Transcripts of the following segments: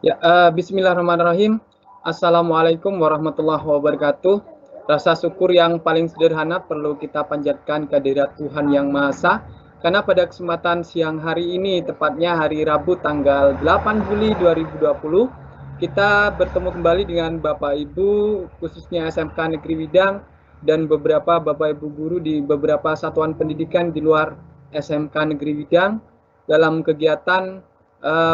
Ya, bismillahirrahmanirrahim. Assalamualaikum warahmatullahi wabarakatuh. Rasa syukur yang paling sederhana perlu kita panjatkan kehadirat Tuhan Yang Maha Esa. Karena pada kesempatan siang hari ini, tepatnya hari Rabu tanggal 8 Juli 2020, kita bertemu kembali dengan Bapak Ibu, khususnya SMK Negeri Widang, dan beberapa Bapak Ibu guru di beberapa satuan pendidikan di luar SMK Negeri Widang dalam kegiatan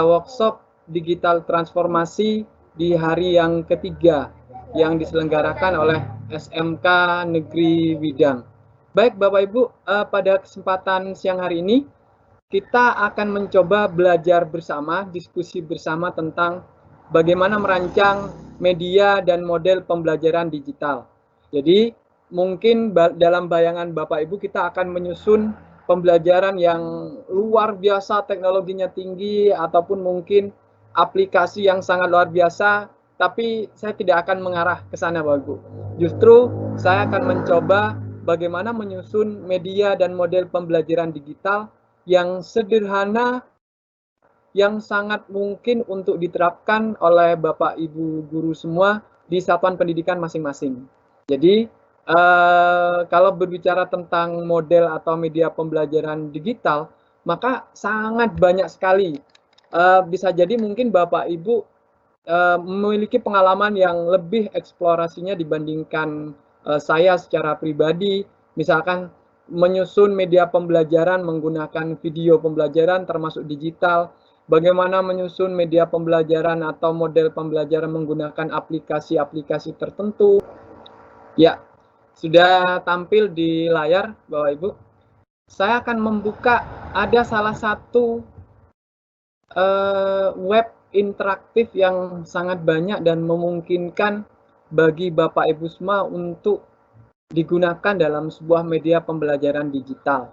workshop digital transformasi di hari yang ketiga yang diselenggarakan oleh SMK Negeri Widang. Baik Bapak Ibu, pada kesempatan siang hari ini kita akan mencoba belajar bersama, diskusi bersama tentang bagaimana merancang media dan model pembelajaran digital. Jadi mungkin dalam bayangan Bapak Ibu kita akan menyusun pembelajaran yang luar biasa, teknologinya tinggi, ataupun mungkin aplikasi yang sangat luar biasa, tapi saya tidak akan mengarah ke sana Bapak Ibu. Justru saya akan mencoba bagaimana menyusun media dan model pembelajaran digital yang sederhana, yang sangat mungkin untuk diterapkan oleh Bapak Ibu guru semua di satuan pendidikan masing-masing. Jadi kalau berbicara tentang model atau media pembelajaran digital, maka sangat banyak sekali. Bisa jadi mungkin Bapak Ibu memiliki pengalaman yang lebih eksplorasinya dibandingkan saya secara pribadi. Misalkan menyusun media pembelajaran menggunakan video pembelajaran termasuk digital, bagaimana menyusun media pembelajaran atau model pembelajaran menggunakan aplikasi-aplikasi tertentu. Ya, sudah tampil di layar Bapak Ibu. Saya akan membuka ada salah satu web interaktif yang sangat banyak dan memungkinkan bagi Bapak Ibu semua untuk digunakan dalam sebuah media pembelajaran digital.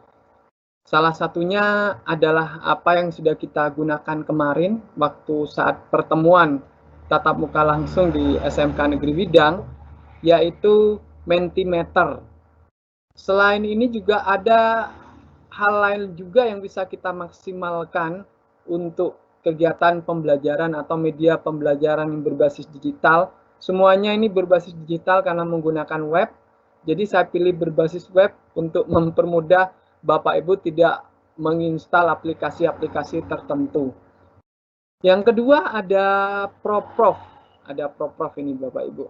Salah satunya adalah apa yang sudah kita gunakan kemarin waktu saat pertemuan tatap muka langsung di SMK Negeri Widang, yaitu Mentimeter. Selain ini juga ada hal lain juga yang bisa kita maksimalkan untuk kegiatan pembelajaran atau media pembelajaran yang berbasis digital. Semuanya ini berbasis digital karena menggunakan web. Jadi saya pilih berbasis web untuk mempermudah Bapak Ibu tidak menginstal aplikasi-aplikasi tertentu. Yang kedua ada ProProf. Ada ProProf ini Bapak Ibu.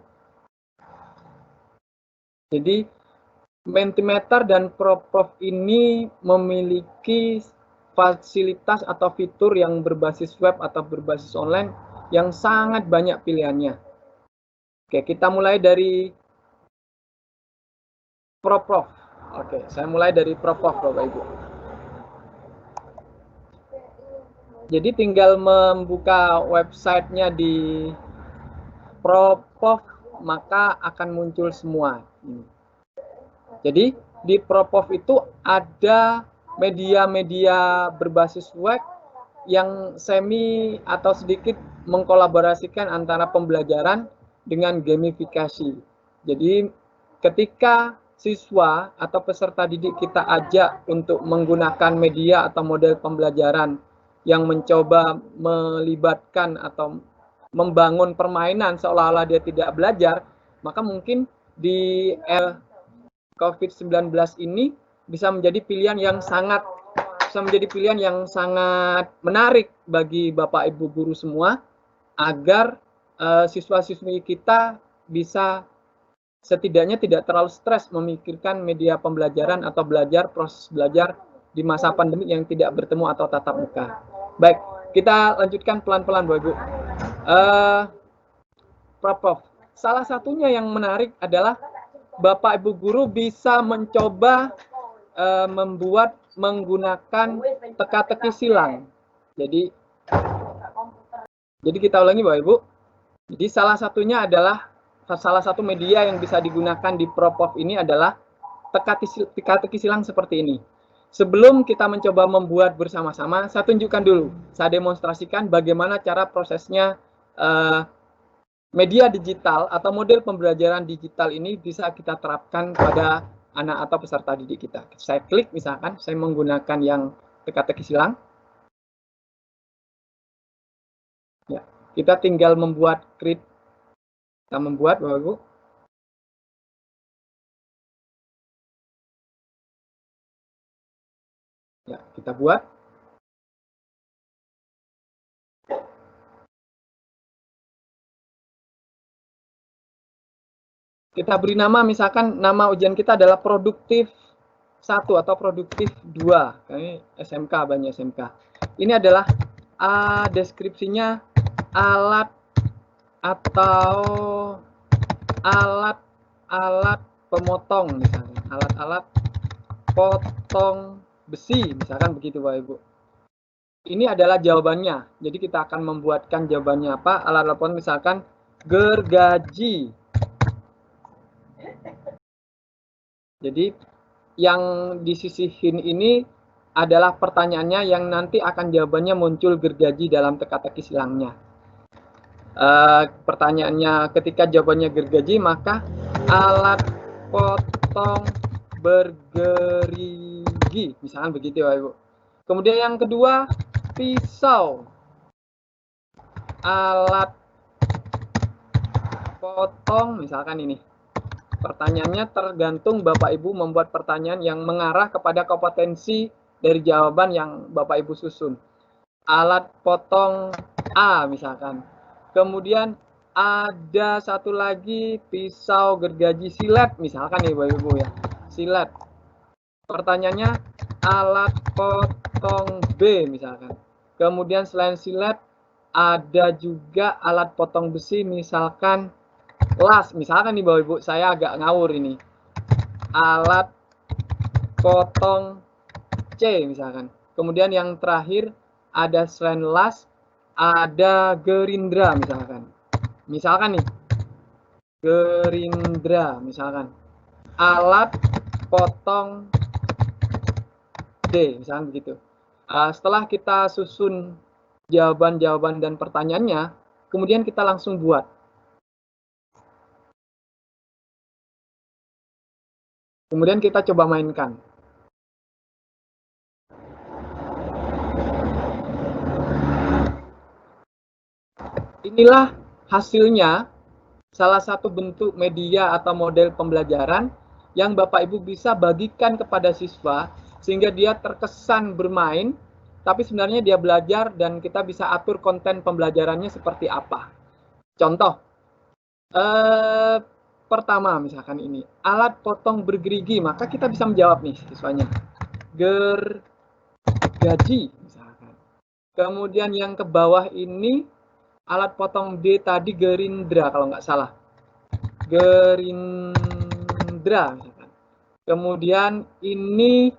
Jadi Mentimeter dan ProProf ini memiliki fasilitas atau fitur yang berbasis web atau berbasis online yang sangat banyak pilihannya. Oke, kita mulai dari ProProf. Oke, saya mulai dari ProProf Bapak Ibu. Jadi tinggal membuka websitenya di ProProf, maka akan muncul semua. Jadi di ProProf itu ada media-media berbasis web yang semi atau sedikit mengkolaborasikan antara pembelajaran dengan gamifikasi. Jadi ketika siswa atau peserta didik kita ajak untuk menggunakan media atau model pembelajaran yang mencoba melibatkan atau membangun permainan seolah-olah dia tidak belajar, maka mungkin di COVID-19 ini bisa menjadi pilihan yang sangat menarik bagi Bapak Ibu guru semua agar siswa-siswi kita bisa setidaknya tidak terlalu stres memikirkan media pembelajaran atau proses belajar di masa pandemi yang tidak bertemu atau tatap muka. Baik, kita lanjutkan pelan-pelan Bapak Ibu. Prof, salah satunya yang menarik adalah Bapak Ibu guru bisa mencoba membuat menggunakan teka-teki silang. Jadi kita ulangi Bapak Ibu. Jadi salah satu media yang bisa digunakan di ProProf ini adalah teka-teki silang seperti ini. Sebelum kita mencoba membuat bersama-sama, saya tunjukkan dulu, saya demonstrasikan bagaimana cara prosesnya media digital atau model pembelajaran digital ini bisa kita terapkan pada anak atau peserta didik kita. Saya klik misalkan, saya menggunakan yang teka-teki silang. Ya, Kita tinggal membuat create. Kita membuat, Bapak Ibu. Ya, kita buat. Kita beri nama, misalkan nama ujian kita adalah produktif 1 atau produktif 2. Ini SMK, banyak SMK. Ini adalah deskripsinya alat atau alat pemotong, misalnya alat-alat potong besi, misalkan begitu Bapak Ibu. Ini adalah jawabannya. Jadi kita akan membuatkan jawabannya apa? Alat-alat potong, misalkan gergaji. Jadi yang disisihin ini adalah pertanyaannya yang nanti akan jawabannya muncul gergaji dalam teka-teki silangnya. Pertanyaannya ketika jawabannya gergaji, maka alat potong bergerigi, misalkan begitu ya Ibu. Kemudian yang kedua, pisau. Alat potong, misalkan ini. Pertanyaannya tergantung Bapak Ibu membuat pertanyaan yang mengarah kepada kompetensi dari jawaban yang Bapak Ibu susun. Alat potong A misalkan. Kemudian ada satu lagi pisau gergaji silet misalkan nih Bapak Ibu ya. Silet. Pertanyaannya alat potong B misalkan. Kemudian selain silet ada juga alat potong besi misalkan las, misalkan nih Bapak Ibu, saya agak ngawur ini. Alat potong C misalkan. Kemudian yang terakhir ada selain las, ada gerindra misalkan. Misalkan nih, gerindra misalkan. Alat potong D, misalkan begitu. Setelah kita susun jawaban-jawaban dan pertanyaannya, kemudian kita langsung buat. Kemudian kita coba mainkan. Inilah hasilnya, salah satu bentuk media atau model pembelajaran yang Bapak Ibu bisa bagikan kepada siswa sehingga dia terkesan bermain, tapi sebenarnya dia belajar dan kita bisa atur konten pembelajarannya seperti apa. Contoh, pertama misalkan ini alat potong bergerigi, maka kita bisa menjawab nih siswanya gergaji misalkan. Kemudian yang ke bawah ini alat potong D tadi gerindra kalau nggak salah, gerindra misalkan. Kemudian ini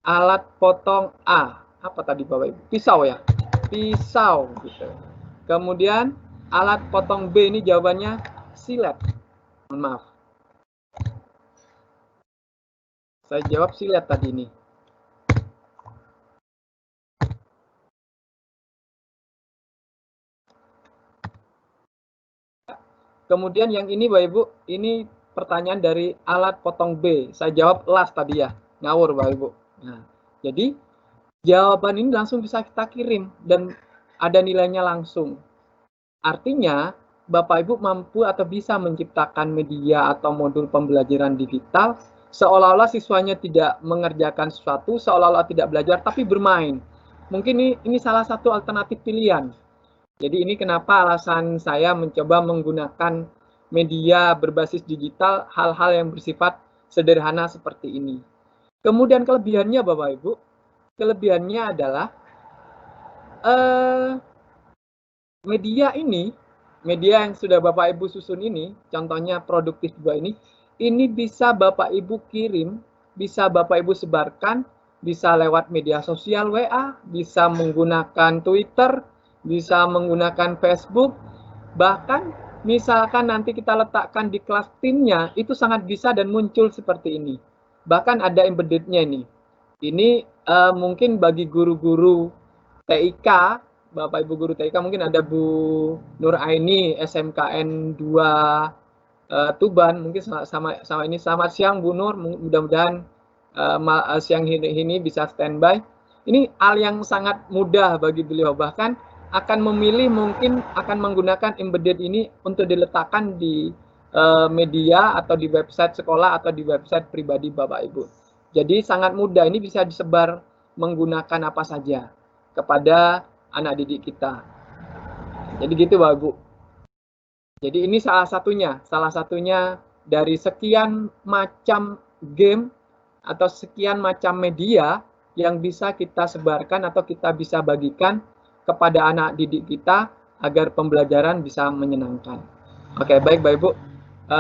alat potong A, apa tadi Bapak Ibu? Pisau ya, pisau gitu. Kemudian alat potong B ini jawabannya silet. Mohon maaf. Saya jawab silet tadi ini. Kemudian yang ini Bapak Ibu, ini pertanyaan dari alat potong B. Saya jawab las tadi ya, ngawur Bapak Ibu. Nah, jadi jawaban ini langsung bisa kita kirim dan ada nilainya langsung. Artinya Bapak Ibu mampu atau bisa menciptakan media atau modul pembelajaran digital seolah-olah siswanya tidak mengerjakan sesuatu, seolah-olah tidak belajar tapi bermain. Mungkin ini salah satu alternatif pilihan. Jadi ini kenapa alasan saya mencoba menggunakan media berbasis digital hal-hal yang bersifat sederhana seperti ini. Kemudian kelebihannya Bapak Ibu, kelebihannya adalah media ini, media yang sudah Bapak Ibu susun ini, contohnya produktif 2 ini bisa Bapak Ibu kirim, bisa Bapak Ibu sebarkan, bisa lewat media sosial WA, bisa menggunakan Twitter, bisa menggunakan Facebook, bahkan misalkan nanti kita letakkan di kelas timnya, itu sangat bisa dan muncul seperti ini. Bahkan ada embedded-nya ini. Ini mungkin bagi guru-guru TIK, Bapak Ibu guru TIK, mungkin ada Bu Nur Aini SMKN 2 Tuban, mungkin sama ini. Selamat siang Bu Nur, mudah-mudahan siang ini bisa standby. Ini hal yang sangat mudah bagi beliau, bahkan akan memilih mungkin akan menggunakan embedded ini untuk diletakkan di media atau di website sekolah atau di website pribadi Bapak Ibu. Jadi sangat mudah, ini bisa disebar menggunakan apa saja kepada anak didik kita. Jadi gitu Bapak Ibu. Jadi ini salah satunya dari sekian macam game atau sekian macam media yang bisa kita sebarkan atau kita bisa bagikan kepada anak didik kita agar pembelajaran bisa menyenangkan. Oke, baik Bapak Ibu.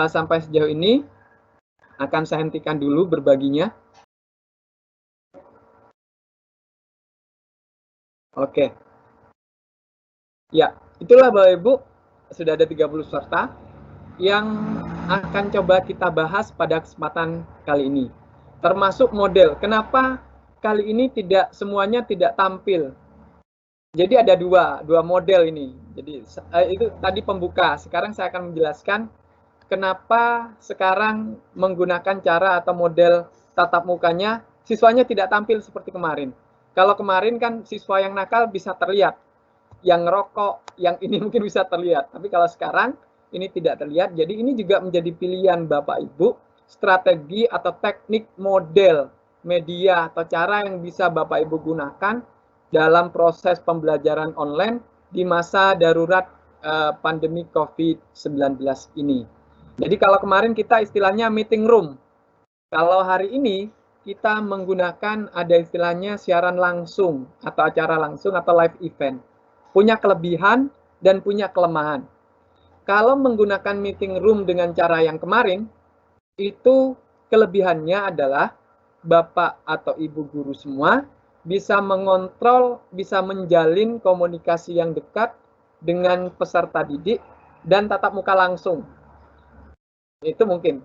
Sampai sejauh ini akan saya hentikan dulu berbaginya. Oke. Ya, itulah Bapak Ibu, sudah ada 30 peserta yang akan coba kita bahas pada kesempatan kali ini. Termasuk model. Kenapa kali ini tidak semuanya tidak tampil? Jadi ada dua model ini. Jadi itu tadi pembuka. Sekarang saya akan menjelaskan kenapa sekarang menggunakan cara atau model tatap mukanya siswanya tidak tampil seperti kemarin. Kalau kemarin kan siswa yang nakal bisa terlihat, yang ngerokok, yang ini mungkin bisa terlihat. Tapi kalau sekarang ini tidak terlihat. Jadi ini juga menjadi pilihan Bapak Ibu, strategi atau teknik model media atau cara yang bisa Bapak Ibu gunakan dalam proses pembelajaran online di masa darurat pandemi COVID-19 ini. Jadi kalau kemarin kita istilahnya meeting room. Kalau hari ini kita menggunakan ada istilahnya siaran langsung atau acara langsung atau live event. Punya kelebihan dan punya kelemahan. Kalau menggunakan meeting room dengan cara yang kemarin, itu kelebihannya adalah Bapak atau Ibu guru semua bisa mengontrol, bisa menjalin komunikasi yang dekat dengan peserta didik dan tatap muka langsung. Itu mungkin.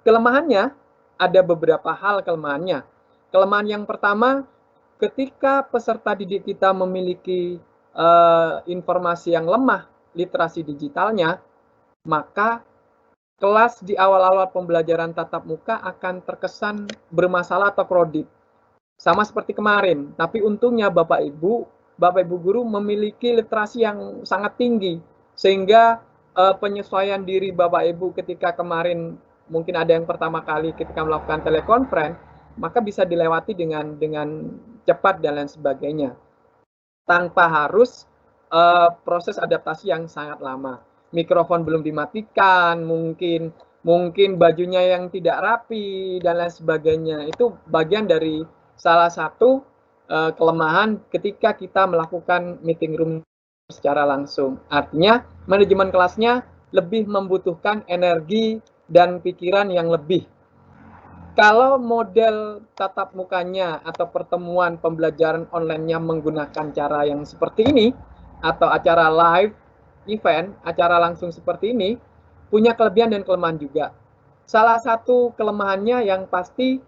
Kelemahannya, ada beberapa hal kelemahannya. Kelemahan yang pertama, ketika peserta didik kita memiliki informasi yang lemah, literasi digitalnya, maka kelas di awal-awal pembelajaran tatap muka akan terkesan bermasalah atau krodit. Sama seperti kemarin, tapi untungnya Bapak Ibu guru memiliki literasi yang sangat tinggi, sehingga penyesuaian diri Bapak Ibu ketika kemarin mungkin ada yang pertama kali ketika melakukan telekonferensi, maka bisa dilewati dengan cepat dan lain sebagainya, tanpa harus proses adaptasi yang sangat lama. Mikrofon belum dimatikan, mungkin bajunya yang tidak rapi dan lain sebagainya. Itu bagian dari salah satu kelemahan ketika kita melakukan meeting room secara langsung. Artinya manajemen kelasnya lebih membutuhkan energi dan pikiran yang lebih. Kalau model tatap mukanya atau pertemuan pembelajaran online-nya menggunakan cara yang seperti ini, atau acara live event, acara langsung seperti ini, punya kelebihan dan kelemahan juga. Salah satu kelemahannya yang pasti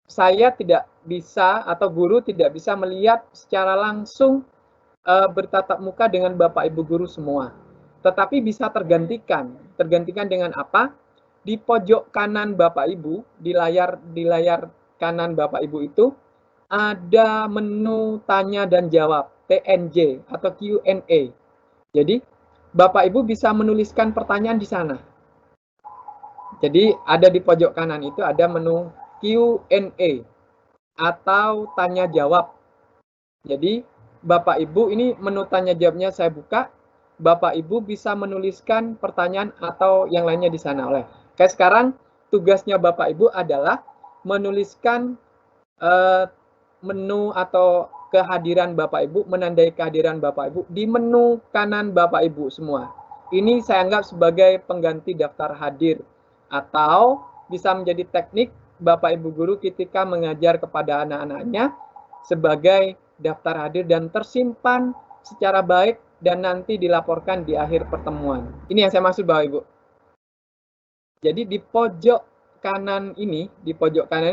saya tidak bisa atau guru tidak bisa melihat secara langsung bertatap muka dengan Bapak Ibu guru semua. Tetapi bisa tergantikan. Tergantikan dengan apa? Di pojok kanan Bapak Ibu, di layar kanan Bapak Ibu itu ada menu tanya dan jawab, TNJ atau Q&A. Jadi Bapak Ibu bisa menuliskan pertanyaan di sana. Jadi ada di pojok kanan itu ada menu Q&A atau tanya jawab. Jadi Bapak Ibu ini menu tanya jawabnya saya buka, Bapak Ibu bisa menuliskan pertanyaan atau yang lainnya di sana. Kayak sekarang tugasnya Bapak Ibu adalah menuliskan menu atau kehadiran Bapak Ibu, menandai kehadiran Bapak Ibu di menu kanan Bapak Ibu semua. Ini saya anggap sebagai pengganti daftar hadir atau bisa menjadi teknik Bapak Ibu guru ketika mengajar kepada anak-anaknya sebagai daftar hadir dan tersimpan secara baik dan nanti dilaporkan di akhir pertemuan. Ini yang saya maksud Bapak Ibu. Jadi di pojok kanan ini,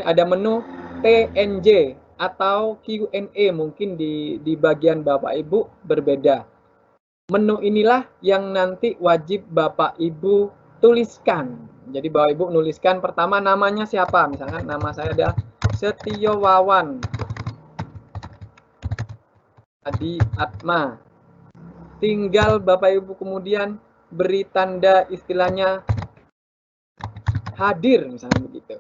ada menu TNJ atau Q&A, mungkin di bagian Bapak Ibu berbeda. Menu inilah yang nanti wajib Bapak Ibu tuliskan. Jadi Bapak Ibu nuliskan pertama namanya siapa, misalkan nama saya adalah Setio Wawan. Adi Atma. Tinggal Bapak Ibu kemudian beri tanda istilahnya hadir misalnya begitu.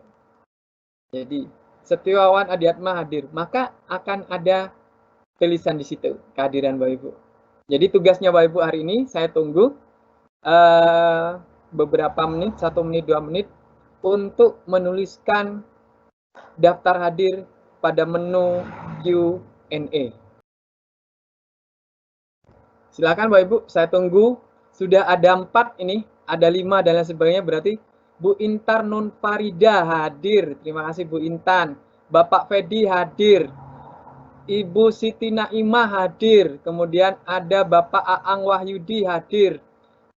Jadi Setiawan Adi Atma hadir, maka akan ada tulisan di situ kehadiran Bapak Ibu. Jadi tugasnya Bapak Ibu hari ini saya tunggu beberapa menit, 1 menit, 2 menit untuk menuliskan daftar hadir pada menu Q&A. Silakan Bapak Ibu, saya tunggu. Sudah ada 4 ini, ada 5 dan lain sebagainya, berarti Bu Intan Nun Farida hadir. Terima kasih Bu Intan. Bapak Fedi hadir. Ibu Siti Naimah hadir. Kemudian ada Bapak Aang Wahyudi hadir.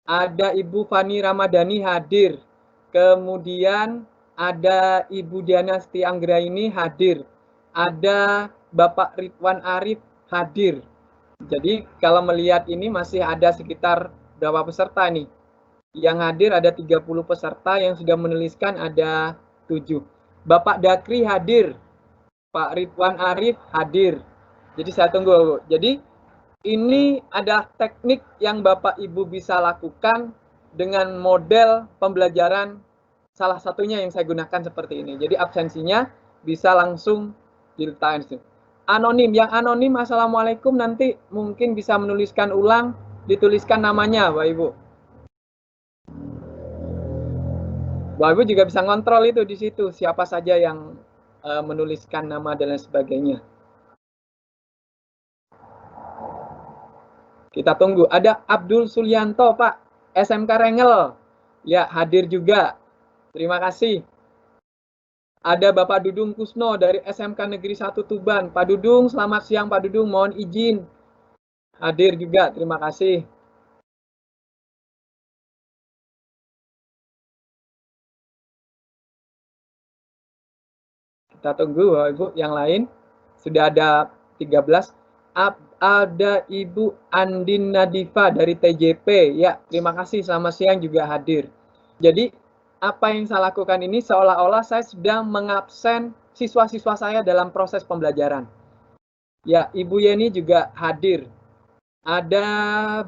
Ada Ibu Fani Ramadhani hadir. Kemudian ada Ibu Diana Siti Anggraini hadir. Ada Bapak Ridwan Arif hadir. Jadi kalau melihat ini masih ada sekitar berapa peserta nih? Yang hadir ada 30 peserta, yang sudah menuliskan ada 7. Bapak Dakri hadir. Pak Ridwan Arif hadir. Jadi saya tunggu. Jadi ini ada teknik yang Bapak Ibu bisa lakukan dengan model pembelajaran salah satunya yang saya gunakan seperti ini. Jadi absensinya bisa langsung diletakkan. Anonim, yang anonim assalamualaikum nanti mungkin bisa menuliskan ulang, dituliskan namanya Bapak Ibu. Bapak Ibu juga bisa ngontrol itu di situ, siapa saja yang menuliskan nama dan lain sebagainya. Kita tunggu. Ada Abdul Sulianto, Pak, SMK Rengel. Ya, hadir juga. Terima kasih. Ada Bapak Dudung Kusno dari SMK Negeri 1 Tuban. Pak Dudung, selamat siang Pak Dudung, mohon izin. Hadir juga, terima kasih. Kita tunggu Bapak Ibu yang lain. Sudah ada 13. Ada Ibu Andin Nadifa dari TJP. Ya, terima kasih, selamat siang juga hadir. Jadi apa yang saya lakukan ini seolah-olah saya sedang mengabsen siswa-siswa saya dalam proses pembelajaran. Ya, Ibu Yeni juga hadir. Ada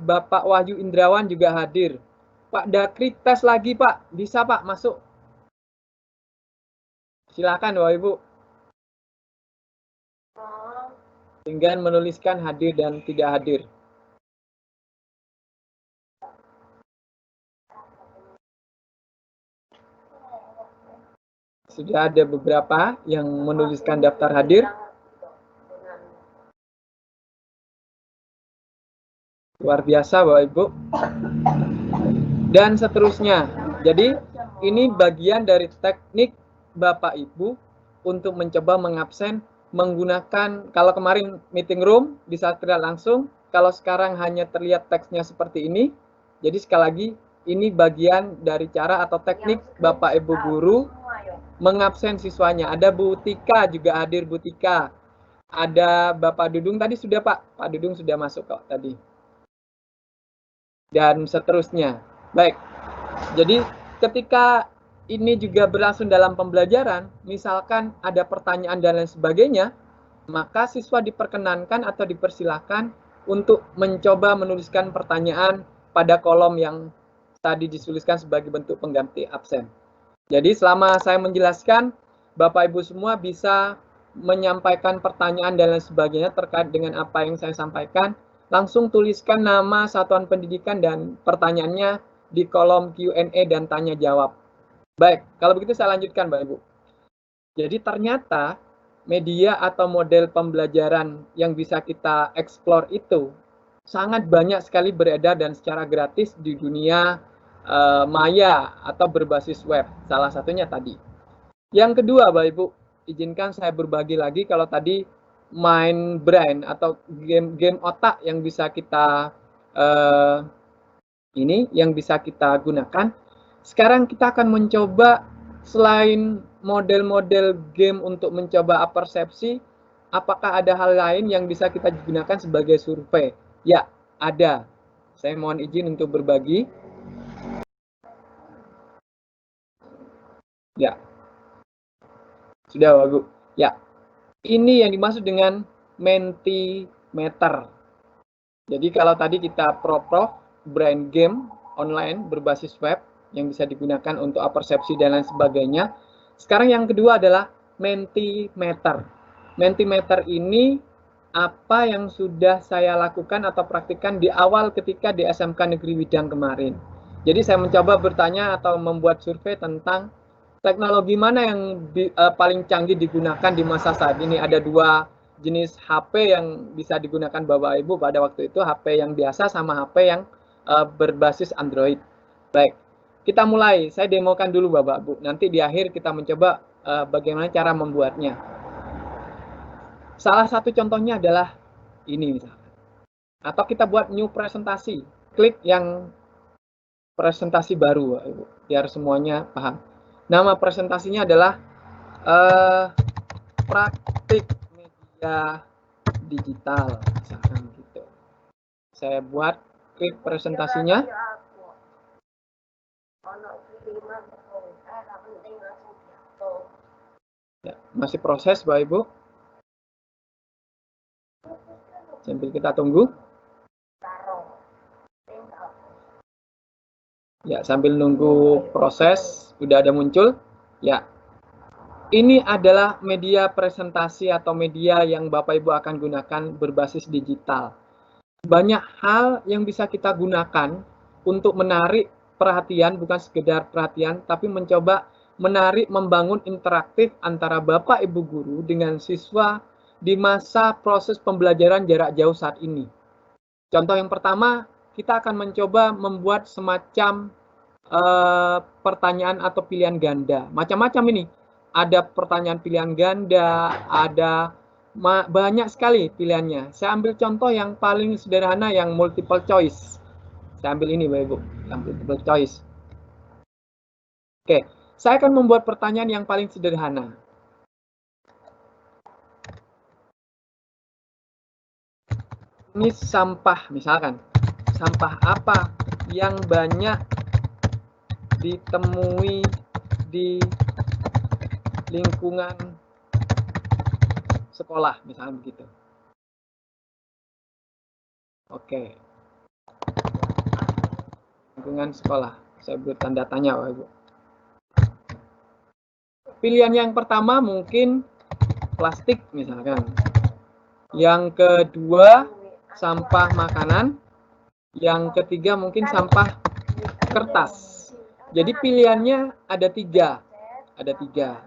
Bapak Wahyu Indrawan juga hadir. Pak Dakri tes lagi Pak, bisa Pak masuk. Silakan Bapak Ibu. Tinggal menuliskan hadir dan tidak hadir. Sudah ada beberapa yang menuliskan daftar hadir. Luar biasa Bapak Ibu. Dan seterusnya. Jadi ini bagian dari teknik Bapak Ibu untuk mencoba mengabsen menggunakan, kalau kemarin meeting room bisa terlihat langsung, kalau sekarang hanya terlihat teksnya seperti ini. Jadi sekali lagi ini bagian dari cara atau teknik Bapak Ibu guru mengabsen siswanya. Ada Bu Tika juga hadir, Bu Tika. Ada Bapak Dudung tadi sudah Pak. Pak Dudung sudah masuk kok tadi. Dan seterusnya. Baik. Jadi ketika ini juga berlangsung dalam pembelajaran, misalkan ada pertanyaan dan lain sebagainya, maka siswa diperkenankan atau dipersilahkan untuk mencoba menuliskan pertanyaan pada kolom yang tadi dituliskan sebagai bentuk pengganti absen. Jadi selama saya menjelaskan, Bapak Ibu semua bisa menyampaikan pertanyaan dan lain sebagainya terkait dengan apa yang saya sampaikan. Langsung tuliskan nama satuan pendidikan dan pertanyaannya di kolom Q&A dan tanya jawab. Baik, kalau begitu saya lanjutkan Bapak Ibu. Jadi ternyata media atau model pembelajaran yang bisa kita eksplor itu sangat banyak sekali beredar dan secara gratis di dunia maya atau berbasis web, salah satunya tadi. Yang kedua Bapak Ibu, izinkan saya berbagi lagi kalau tadi main brain atau game otak yang bisa kita yang bisa kita gunakan. Sekarang kita akan mencoba selain model-model game untuk mencoba persepsi, apakah ada hal lain yang bisa kita gunakan sebagai survei? Ya, ada. Saya mohon izin untuk berbagi. Ya. Sudah, Bapak. Ya. Ini yang dimaksud dengan Mentimeter. Jadi kalau tadi kita Prof brain game online berbasis web yang bisa digunakan untuk apersepsi dan lain sebagainya. Sekarang yang kedua adalah Mentimeter. Mentimeter ini apa yang sudah saya lakukan atau praktikkan di awal ketika di SMK Negeri Widang kemarin. Jadi saya mencoba bertanya atau membuat survei tentang teknologi mana yang paling canggih digunakan di masa saat ini. Ada dua jenis HP yang bisa digunakan Bapak Ibu pada waktu itu, HP yang biasa sama HP yang berbasis Android. Baik, kita mulai. Saya demokan dulu Bapak Ibu. Nanti di akhir kita mencoba bagaimana cara membuatnya. Salah satu contohnya adalah ini misalkan. Atau kita buat new presentasi. Klik yang presentasi baru Bapak Ibu, biar semuanya paham. Nama presentasinya adalah praktik media digital misalkan gitu. Saya buat klik presentasinya. Ya, masih proses Bapak Ibu. Sambil kita tunggu. Ya, sambil nunggu proses, udah ada muncul. Ya, ini adalah media presentasi atau media yang Bapak Ibu akan gunakan berbasis digital. Banyak hal yang bisa kita gunakan untuk menarik perhatian, bukan sekedar perhatian, tapi mencoba menarik, membangun interaktif antara Bapak Ibu guru dengan siswa di masa proses pembelajaran jarak jauh saat ini. Contoh yang pertama, kita akan mencoba membuat semacam pertanyaan atau pilihan ganda. Macam-macam ini. Ada pertanyaan pilihan ganda, ada banyak sekali pilihannya. Saya ambil contoh yang paling sederhana yang multiple choice. Saya ambil ini Bapak Ibu, yang multiple choice. Oke, saya akan membuat pertanyaan yang paling sederhana. Ini sampah misalkan. Sampah apa yang banyak ditemui di lingkungan sekolah, misalnya begitu. Oke. Lingkungan sekolah. Saya beri tanda tanya, Bapak Ibu. Pilihan yang pertama mungkin plastik, misalkan. Yang kedua, sampah makanan. Yang ketiga mungkin sampah kertas. Jadi pilihannya ada tiga. Ada tiga.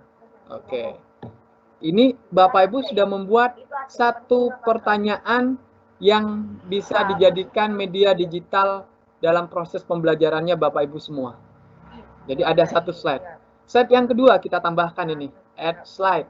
Oke. Ini Bapak Ibu sudah membuat satu pertanyaan yang bisa dijadikan media digital dalam proses pembelajarannya Bapak Ibu semua. Jadi ada satu slide. Slide yang kedua kita tambahkan ini, add slide.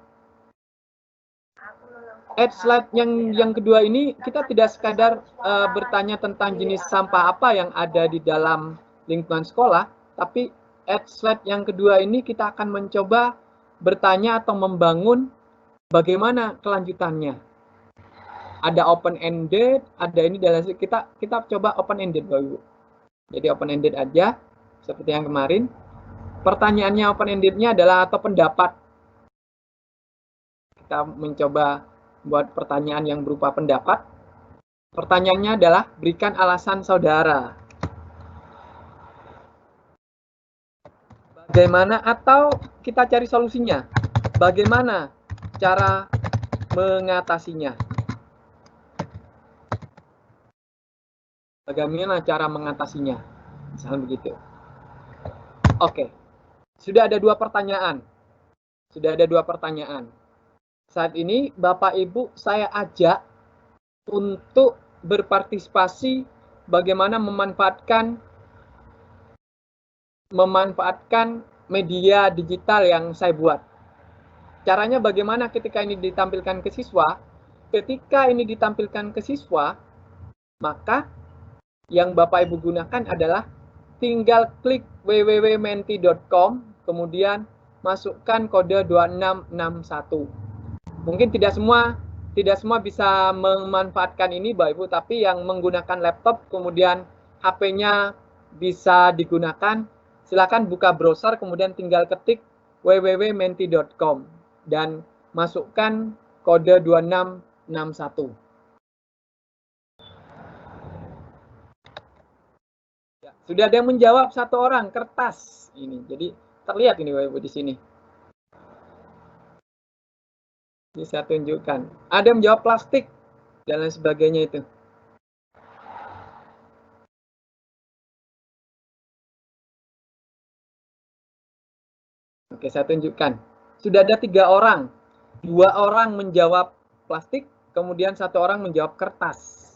Add slide yang kedua ini kita tidak sekadar bertanya tentang jenis sampah apa yang ada di dalam lingkungan sekolah, tapi add slide yang kedua ini kita akan mencoba bertanya atau membangun bagaimana kelanjutannya. Ada open ended, ada ini dan kita coba open ended Bapak Ibu. Jadi open ended aja seperti yang kemarin. Pertanyaannya open ended-nya adalah atau pendapat. Kita mencoba buat pertanyaan yang berupa pendapat. Pertanyaannya adalah berikan alasan saudara. Bagaimana atau kita cari solusinya? Bagaimana cara mengatasinya? Bagaimana cara mengatasinya? Misalnya begitu. Oke. Sudah ada dua pertanyaan. Sudah ada dua pertanyaan. Saat ini Bapak Ibu saya ajak untuk berpartisipasi bagaimana memanfaatkan media digital yang saya buat. Caranya bagaimana ketika ini ditampilkan ke siswa? Ketika ini ditampilkan ke siswa, maka yang Bapak Ibu gunakan adalah tinggal klik www.menti.com, kemudian masukkan kode 2661. Mungkin tidak semua bisa memanfaatkan ini Bapak Ibu, tapi yang menggunakan laptop kemudian HP-nya bisa digunakan, silakan buka browser kemudian tinggal ketik www.menti.com dan masukkan kode 2661. Sudah ada yang menjawab satu orang, kertas. Ini, jadi terlihat ini Bapak Ibu di sini. Ini saya tunjukkan. Ada yang menjawab plastik dan lain sebagainya itu. Oke, saya tunjukkan. Sudah ada 3 orang. 2 orang menjawab plastik, kemudian 1 orang menjawab kertas.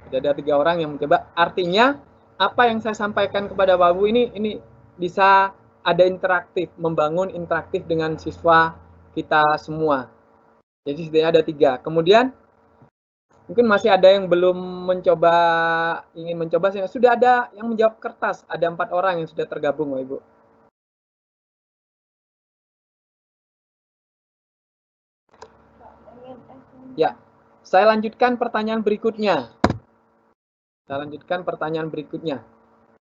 Sudah ada 3 orang yang mencoba. Artinya, apa yang saya sampaikan kepada Bapak Ibu ini bisa ada interaktif, membangun interaktif dengan siswa kita semua. Jadi setidaknya ada 3. Kemudian mungkin masih ada yang belum mencoba, ingin mencoba. Sudah ada yang menjawab kertas. Ada 4 orang yang sudah tergabung, Bapak Ibu. Ya, saya lanjutkan pertanyaan berikutnya.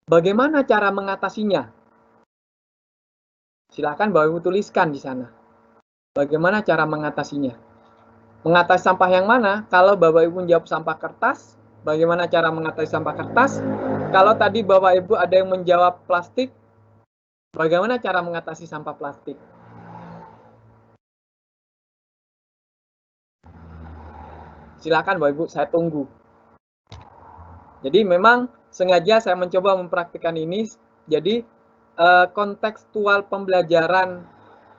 Bagaimana cara mengatasinya? Silakan Bapak Ibu tuliskan di sana. Bagaimana cara mengatasinya? Mengatasi sampah yang mana? Kalau Bapak Ibu menjawab sampah kertas, bagaimana cara mengatasi sampah kertas? Kalau tadi Bapak Ibu ada yang menjawab plastik, bagaimana cara mengatasi sampah plastik? Silakan Bapak Ibu, saya tunggu. Jadi memang sengaja saya mencoba mempraktikkan ini. Jadi kontekstual pembelajaran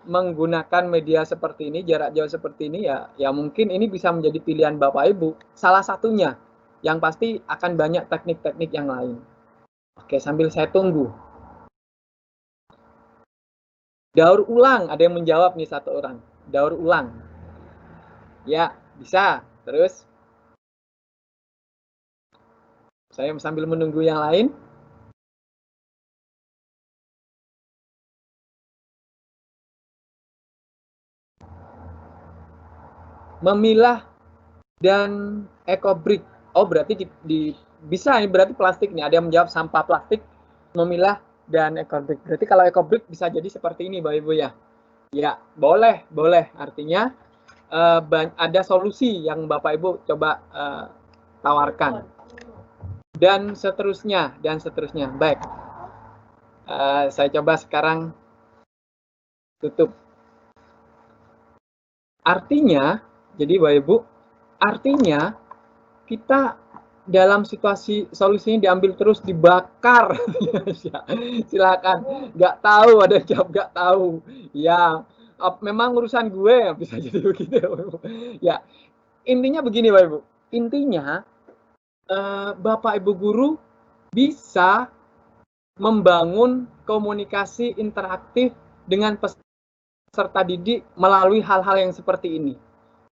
menggunakan media seperti ini, jarak jauh seperti ini, ya mungkin ini bisa menjadi pilihan Bapak Ibu. Salah satunya, yang pasti akan banyak teknik-teknik yang lain. Oke, sambil saya tunggu. Daur ulang, ada yang menjawab nih 1 orang. Daur ulang. Ya, bisa. Terus, saya sambil menunggu yang lain. Memilah dan ekobrik. Oh, berarti bisa ini berarti plastik nih. Ada yang menjawab sampah plastik, memilah dan ekobrik. Berarti kalau ekobrik bisa jadi seperti ini, Bapak Ibu ya. Ya, boleh. Artinya ada solusi yang Bapak Ibu coba tawarkan. Dan seterusnya. Baik. Saya coba sekarang tutup. Artinya, jadi Bapak Ibu, artinya kita dalam situasi solusinya diambil terus dibakar. Silakan. Nggak tahu, ada jawab nggak tahu. Ya, memang urusan gue bisa jadi begitu. Ya, intinya begini Bapak Ibu. Intinya Bapak Ibu guru bisa membangun komunikasi interaktif dengan peserta didik melalui hal-hal yang seperti ini.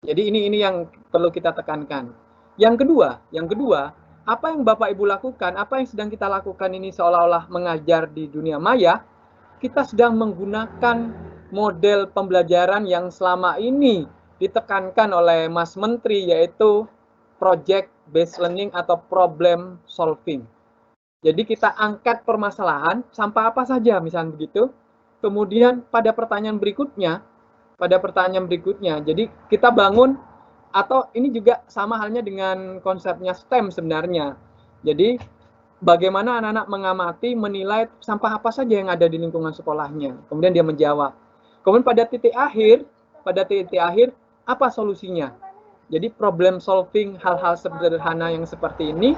Jadi ini yang perlu kita tekankan. Yang kedua, apa yang Bapak Ibu lakukan, apa yang sedang kita lakukan ini seolah-olah mengajar di dunia maya, kita sedang menggunakan model pembelajaran yang selama ini ditekankan oleh Mas Menteri, yaitu project based learning atau problem solving. Jadi kita angkat permasalahan, sampah apa saja misalnya begitu. Kemudian pada pertanyaan berikutnya, jadi kita bangun, atau ini juga sama halnya dengan konsepnya STEM sebenarnya. Jadi bagaimana anak-anak mengamati, menilai sampah apa saja yang ada di lingkungan sekolahnya. Kemudian dia menjawab. Kemudian pada titik akhir, apa solusinya? Jadi problem solving hal-hal sederhana yang seperti ini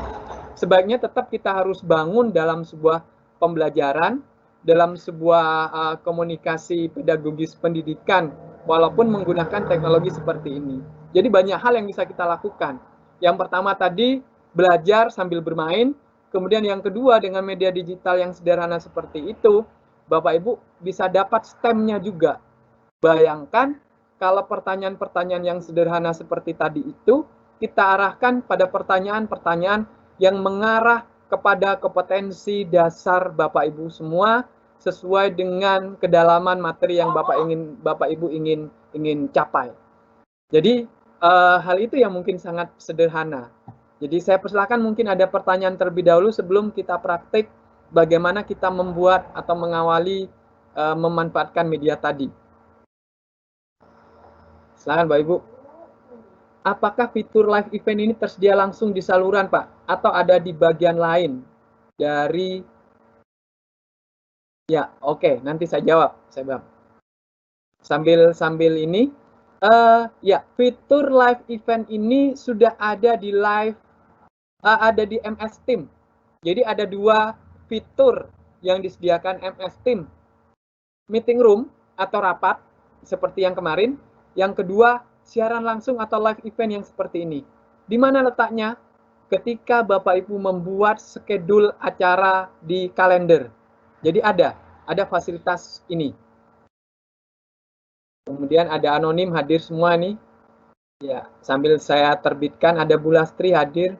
sebaiknya tetap kita harus bangun dalam sebuah pembelajaran, dalam sebuah komunikasi pedagogis pendidikan, walaupun menggunakan teknologi seperti ini. Jadi banyak hal yang bisa kita lakukan. Yang pertama tadi, belajar sambil bermain. Kemudian yang kedua, dengan media digital yang sederhana seperti itu, Bapak Ibu bisa dapat STEM-nya juga. Bayangkan kalau pertanyaan-pertanyaan yang sederhana seperti tadi itu, kita arahkan pada pertanyaan-pertanyaan yang mengarah kepada kompetensi dasar Bapak Ibu semua sesuai dengan kedalaman materi yang Bapak Ibu ingin capai. Jadi hal itu yang mungkin sangat sederhana. Jadi saya persilakan mungkin ada pertanyaan terlebih dahulu sebelum kita praktik bagaimana kita membuat atau mengawali memanfaatkan media tadi. Silakan Bapak Ibu. apakah fitur live event ini tersedia langsung di saluran, Pak? Atau ada di bagian lain dari... Ya, oke, nanti saya jawab. Sambil ini, ya, fitur live event ini sudah ada di MS Team. Jadi ada dua fitur yang disediakan MS Team. Meeting room atau rapat, seperti yang kemarin. Yang kedua, siaran langsung atau live event yang seperti ini. Di mana letaknya? Ketika Bapak Ibu membuat schedule acara di kalender. Jadi ada fasilitas ini. Kemudian ada anonim hadir semua nih. Ya, sambil saya terbitkan ada Bu Lastri hadir.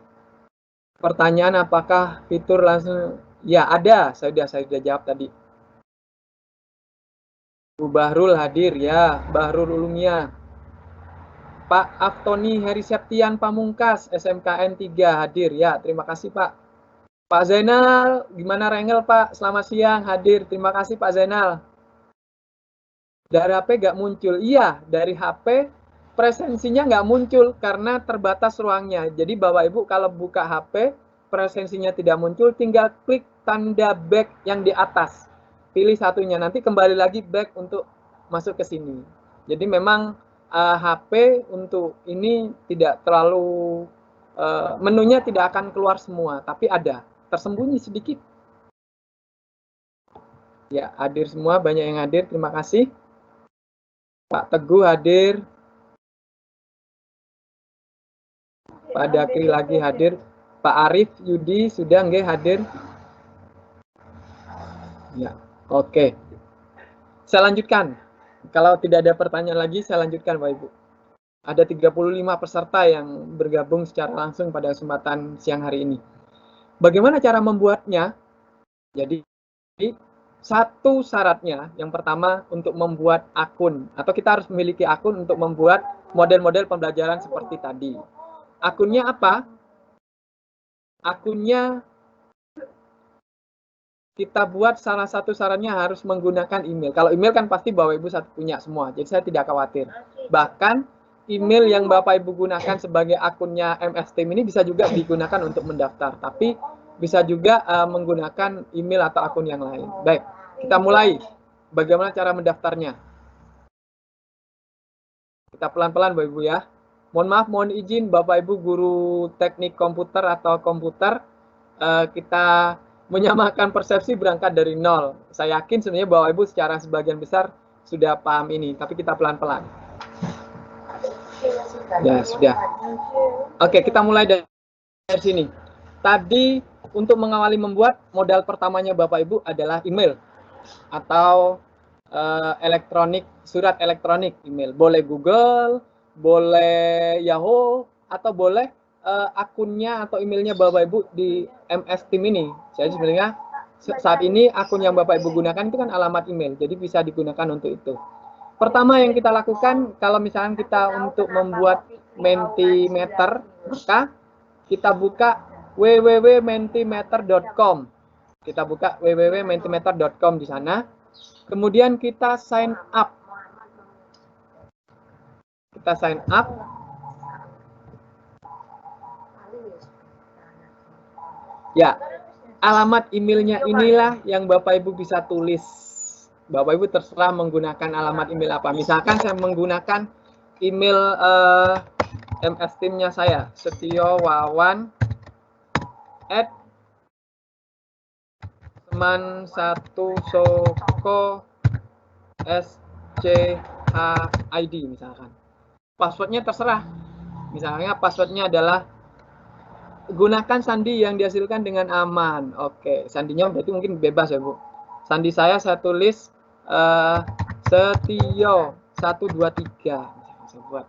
Pertanyaan apakah fitur langsung? Ya, ada. Saya sudah jawab tadi. Bu Bahrul hadir ya, Bahrul Ulumia. Pak Aftoni Heri Septian Pamungkas SMKN 3 hadir ya. Terima kasih Pak. Pak Zainal, gimana Rengel Pak? Selamat siang hadir. Terima kasih Pak Zainal. Dari HP nggak muncul. Iya, dari HP presensinya nggak muncul karena terbatas ruangnya. Jadi Bapak Ibu kalau buka HP, presensinya tidak muncul, tinggal klik tanda back yang di atas. Pilih satunya, nanti kembali lagi back untuk masuk ke sini. Jadi memang HP untuk ini tidak terlalu, menunya tidak akan keluar semua, tapi ada, tersembunyi sedikit. Ya, hadir semua, banyak yang hadir, terima kasih. Pak Teguh hadir. Pak Dakri lagi hadir. Pak Arif Yudi sudah nggih hadir? Ya, oke. Saya lanjutkan. Kalau tidak ada pertanyaan lagi, saya lanjutkan Bapak Ibu. Ada 35 peserta yang bergabung secara langsung pada kesempatan siang hari ini. Bagaimana cara membuatnya? Jadi, satu syaratnya, yang pertama untuk membuat akun, atau kita harus memiliki akun untuk membuat model-model pembelajaran seperti tadi. Akunnya apa? Akunnya kita buat salah satu syaratnya harus menggunakan email. Kalau email kan pasti Bapak Ibu punya semua, jadi saya tidak khawatir. Bahkan email yang Bapak Ibu gunakan sebagai akunnya MS Team ini bisa juga digunakan untuk mendaftar, tapi bisa juga menggunakan email atau akun yang lain. Baik, kita mulai. Bagaimana cara mendaftarnya? Kita pelan-pelan Bapak Ibu ya. Mohon maaf, mohon izin Bapak Ibu guru teknik komputer atau komputer, kita menyamakan persepsi berangkat dari nol. Saya yakin sebenarnya Bapak Ibu secara sebagian besar sudah paham ini, tapi kita pelan-pelan. Ya, sudah. Oke, kita mulai dari sini. Tadi untuk mengawali membuat, modal pertamanya Bapak Ibu adalah email atau surat elektronik email. Boleh Google, boleh Yahoo, atau boleh akunnya atau emailnya Bapak Ibu di MS Team ini. Jadi sebenarnya saat ini akun yang Bapak Ibu gunakan itu kan alamat email, jadi bisa digunakan untuk itu. Pertama yang kita lakukan, kalau misalnya kita untuk membuat Mentimeter, maka kita buka www.mentimeter.com. Kita buka www.mentimeter.com di sana. Kemudian kita sign up. Kita sign up. Ya, alamat emailnya inilah yang Bapak Ibu bisa tulis. Bapak Ibu terserah menggunakan alamat email apa. Misalkan saya menggunakan email MS Team-nya saya, setiowawan@teman1soko.schid misalkan. Passwordnya terserah. Misalnya passwordnya adalah gunakan sandi yang dihasilkan dengan aman. Oke, sandinya berarti mungkin bebas ya Bu. Sandi saya tulis Setio 123. Saya buat.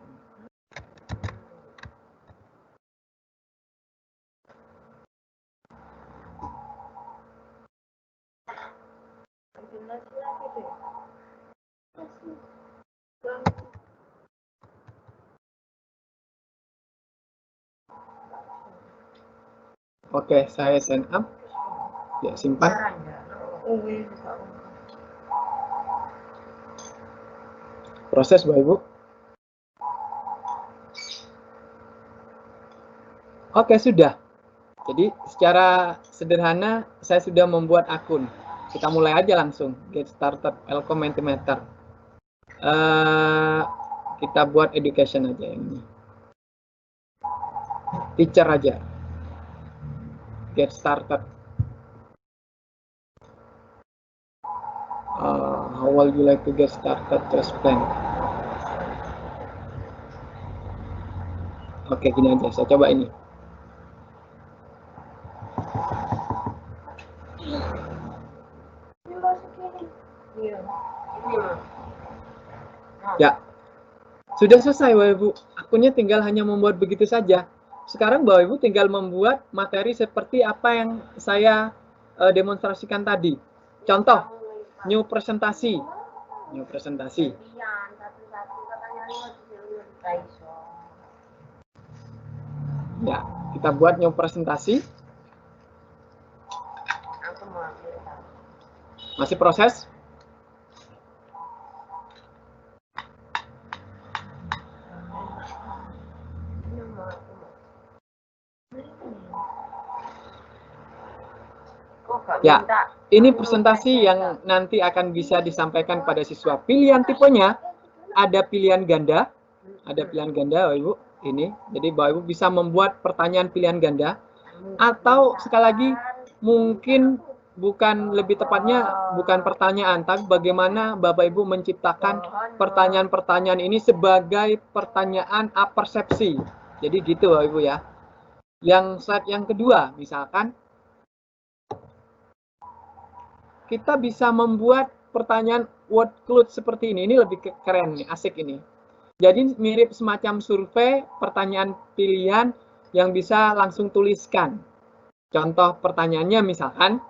Oke, saya send up. Ya, simpan. Proses Bapak Ibu. Oke, sudah. Jadi secara sederhana saya sudah membuat akun. Kita mulai aja langsung. Get started Elcom Mentimeter. Kita buat education aja ini. Teacher aja. Get started. How would you like to get started to explain? Oke, gini aja. Saya coba ini. Ya, sudah selesai Bapak Ibu. Akunnya tinggal hanya membuat begitu saja. Sekarang Bapak Ibu tinggal membuat materi seperti apa yang saya demonstrasikan tadi. Contoh, new presentasi. New presentasi. Ya, kita buat new presentasi. Masih proses. Ya, ini presentasi yang nanti akan bisa disampaikan pada siswa. Pilihan tipenya ada pilihan ganda, Bapak Ibu. Ini, jadi Bapak Ibu bisa membuat pertanyaan pilihan ganda, atau sekali lagi mungkin bukan, lebih tepatnya bukan pertanyaan, tapi bagaimana Bapak Ibu menciptakan pertanyaan-pertanyaan ini sebagai pertanyaan apersepsi. Jadi gitu Bapak Ibu ya. Yang slide yang kedua, misalkan kita bisa membuat pertanyaan word cloud seperti ini. Ini lebih keren nih, asik ini. Jadi mirip semacam survei pertanyaan pilihan yang bisa langsung tuliskan. Contoh pertanyaannya misalkan,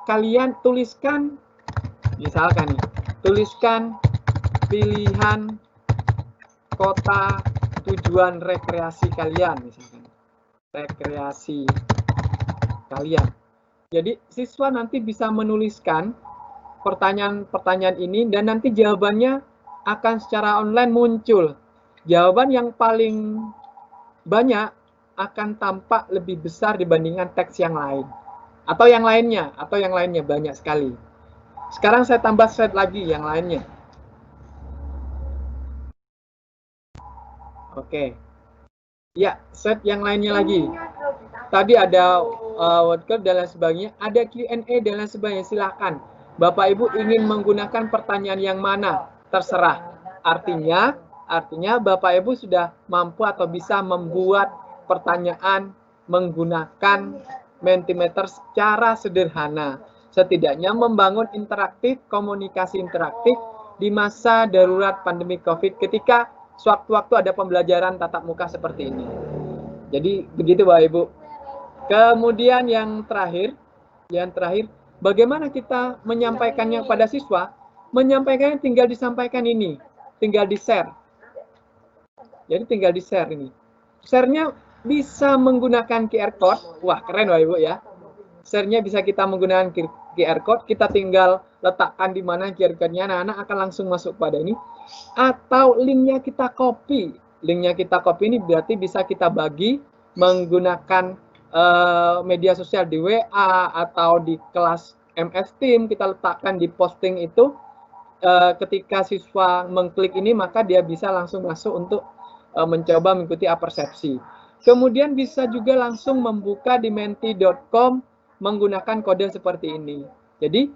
kalian tuliskan, misalkan nih, tuliskan pilihan kota tujuan rekreasi kalian, misalkan rekreasi kalian. Jadi siswa nanti bisa menuliskan pertanyaan-pertanyaan ini dan nanti jawabannya akan secara online muncul. Jawaban yang paling banyak akan tampak lebih besar dibandingkan teks yang lain. Atau yang lainnya banyak sekali. Sekarang saya tambah slide lagi yang lainnya. Oke. Ya, slide yang lainnya lagi. Tadi ada word cloud dan lain sebagainya, ada Q&A dan lain sebagainya. Silakan. Bapak Ibu ingin menggunakan pertanyaan yang mana? Terserah. Artinya Bapak Ibu sudah mampu atau bisa membuat pertanyaan menggunakan Mentimeter secara sederhana. Setidaknya membangun interaktif, komunikasi interaktif di masa darurat pandemi COVID ketika sewaktu-waktu ada pembelajaran tatap muka seperti ini. Jadi begitu Bapak Ibu. Kemudian yang terakhir, bagaimana kita menyampaikannya pada siswa? Menyampaikannya tinggal disampaikan ini, tinggal di-share. Jadi tinggal di-share ini. Share-nya bisa menggunakan QR code. Wah, keren Bapak Ibu ya. Share-nya bisa kita menggunakan QR code, kita tinggal letakkan di mana QR code-nya, anak-anak akan langsung masuk pada ini. Atau linknya kita copy. Linknya kita copy ini berarti bisa kita bagi menggunakan media sosial di WA atau di kelas MS Team, kita letakkan di posting itu. Ketika siswa mengklik ini maka dia bisa langsung masuk untuk mencoba mengikuti apersepsi. Kemudian bisa juga langsung membuka di menti.com menggunakan kode seperti ini. Jadi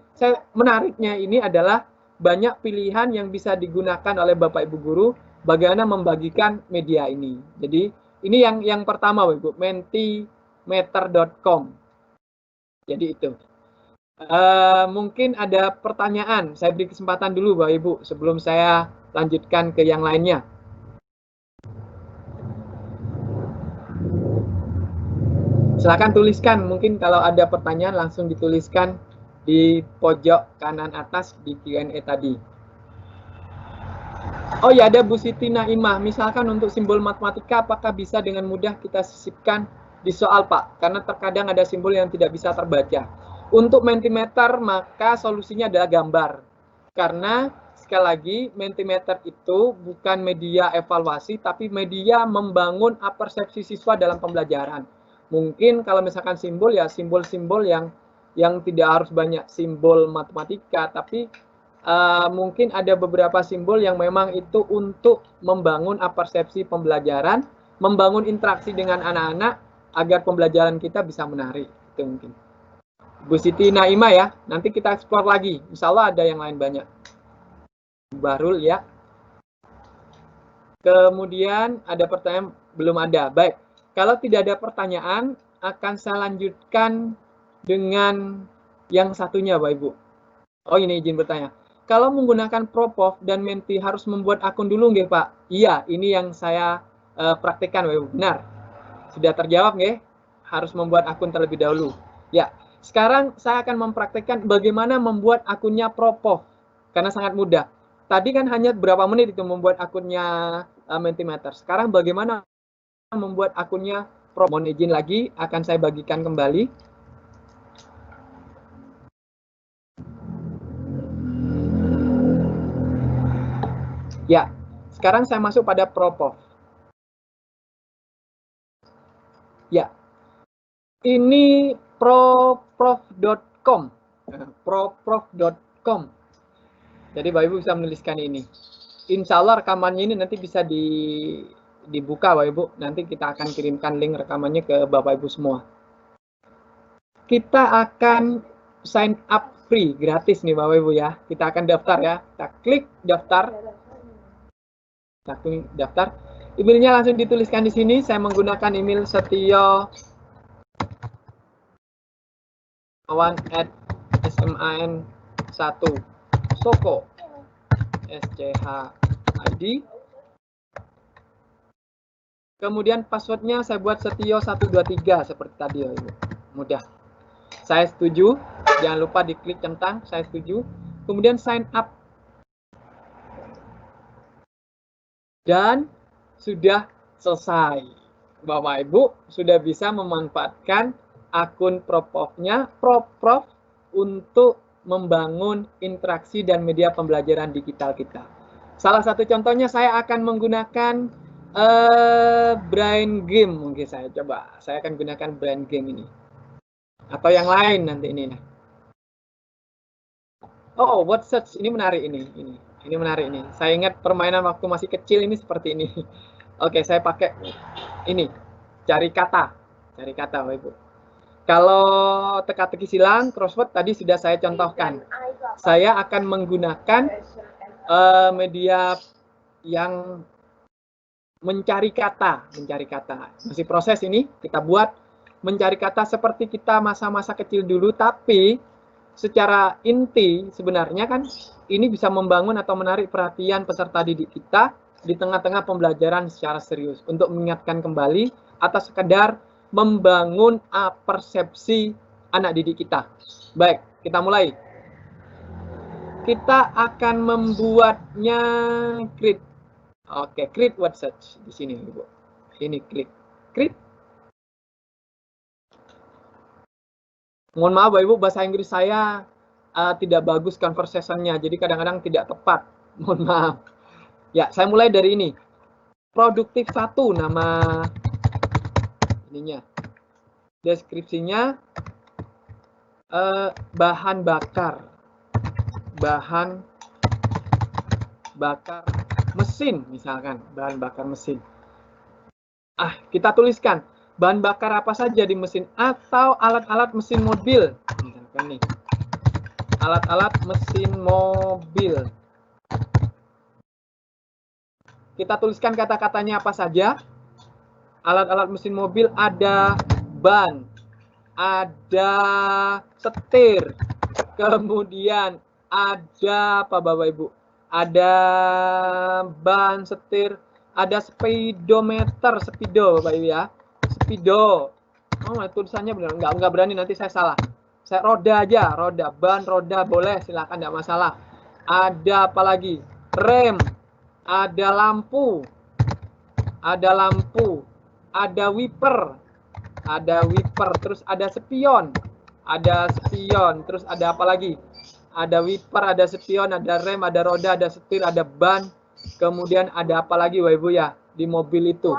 menariknya ini adalah banyak pilihan yang bisa digunakan oleh Bapak Ibu guru bagaimana membagikan media ini. Jadi ini yang pertama Bapak Ibu, mentimeter.com. Jadi itu. Mungkin ada pertanyaan, saya beri kesempatan dulu Bapak Ibu sebelum saya lanjutkan ke yang lainnya. Silakan tuliskan, mungkin kalau ada pertanyaan langsung dituliskan di pojok kanan atas di Q&A tadi. Oh ya, ada Bu Siti Naimah, misalkan untuk simbol matematika apakah bisa dengan mudah kita sisipkan di soal Pak? Karena terkadang ada simbol yang tidak bisa terbaca. Untuk Mentimeter maka solusinya adalah gambar. Karena sekali lagi, Mentimeter itu bukan media evaluasi, tapi media membangun persepsi siswa dalam pembelajaran. Mungkin kalau misalkan simbol ya simbol-simbol yang tidak harus banyak simbol matematika, tapi mungkin ada beberapa simbol yang memang itu untuk membangun persepsi pembelajaran, membangun interaksi dengan anak-anak agar pembelajaran kita bisa menarik. Itu mungkin. Bu Siti Naima ya, nanti kita explore lagi. Insya Allah ada yang lain banyak. Barul ya. Kemudian ada pertanyaan, belum ada. Baik, kalau tidak ada pertanyaan, akan saya lanjutkan dengan yang satunya, Bapak Ibu. Oh, ini izin bertanya. Kalau menggunakan Propov dan Menti harus membuat akun dulu nggih, Pak? Iya, ini yang saya praktikkan, Bapak Ibu. Benar. Sudah terjawab nggih? Harus membuat akun terlebih dahulu. Ya, sekarang saya akan mempraktikkan bagaimana membuat akunnya Propov. Karena sangat mudah. Tadi kan hanya berapa menit itu membuat akunnya Mentimeter. Sekarang bagaimana membuat akunnya Propov? Mohon izin lagi, akan saya bagikan kembali. Ya, sekarang saya masuk pada Propov. Ya, ini proprov.com. proprov.com. Jadi Bapak Ibu bisa menuliskan ini. Insya Allah rekamannya ini nanti bisa dibuka Bapak Ibu. Nanti kita akan kirimkan link rekamannya ke Bapak Ibu semua. Kita akan sign up free, gratis nih Bapak Ibu ya. Kita akan daftar ya. Kita klik daftar. Kita klik daftar. Emailnya langsung dituliskan di sini. Saya menggunakan email setioawan@sman1 Soko SCHID. Kemudian passwordnya saya buat setio123 seperti tadi ya Ibu. Mudah. Saya setuju. Jangan lupa diklik centang saya setuju. Kemudian sign up. Dan sudah selesai. Bapak Ibu sudah bisa memanfaatkan akun Propov-nya Proprov untuk membangun interaksi dan media pembelajaran digital kita. Salah satu contohnya saya akan menggunakan brain game, mungkin saya coba. Saya akan gunakan brain game ini. Atau yang lain nanti ini. Oh, word search ini menarik ini. Ini menarik ini. Saya ingat permainan waktu masih kecil ini seperti ini. Oke, saya pakai ini. Cari kata. Cari kata, Bapak Ibu. Kalau teka-teki silang, crossword tadi sudah saya contohkan. Saya akan menggunakan media yang mencari kata. Masih proses ini, kita buat mencari kata seperti kita masa-masa kecil dulu, tapi secara inti sebenarnya kan ini bisa membangun atau menarik perhatian peserta didik kita di tengah-tengah pembelajaran secara serius untuk mengingatkan kembali atau sekedar membangun persepsi anak didik kita. Baik, kita mulai. Kita akan membuatnya create. Oke, create word search di sini, Ibu. Ini klik create. Mohon maaf, Bapak Ibu, bahasa Inggris saya tidak bagus conversation-nya, jadi kadang-kadang tidak tepat. Mohon maaf. Ya, saya mulai dari ini. Produktif 1 nama ininya. Deskripsinya bahan bakar mesin misalkan, bahan bakar mesin. Kita tuliskan bahan bakar apa saja di mesin atau alat-alat mesin mobil. Misalkan nih. Alat-alat mesin mobil. Kita tuliskan kata-katanya apa saja. Alat-alat mesin mobil ada ban, ada setir, kemudian ada apa Bapak Ibu? Ada ban, setir, ada speedometer, speedo Bapak Ibu ya. Speedo. Oh, tulisannya benar, enggak berani nanti saya salah. Saya roda aja, roda, ban, roda boleh, silakan enggak masalah. Ada apa lagi? Rem, ada lampu, ada wiper, terus ada spion, terus ada apa lagi? Ada wiper, ada spion, ada rem, ada roda, ada setir, ada ban. Kemudian ada apa lagi Bapak Ibu ya di mobil itu?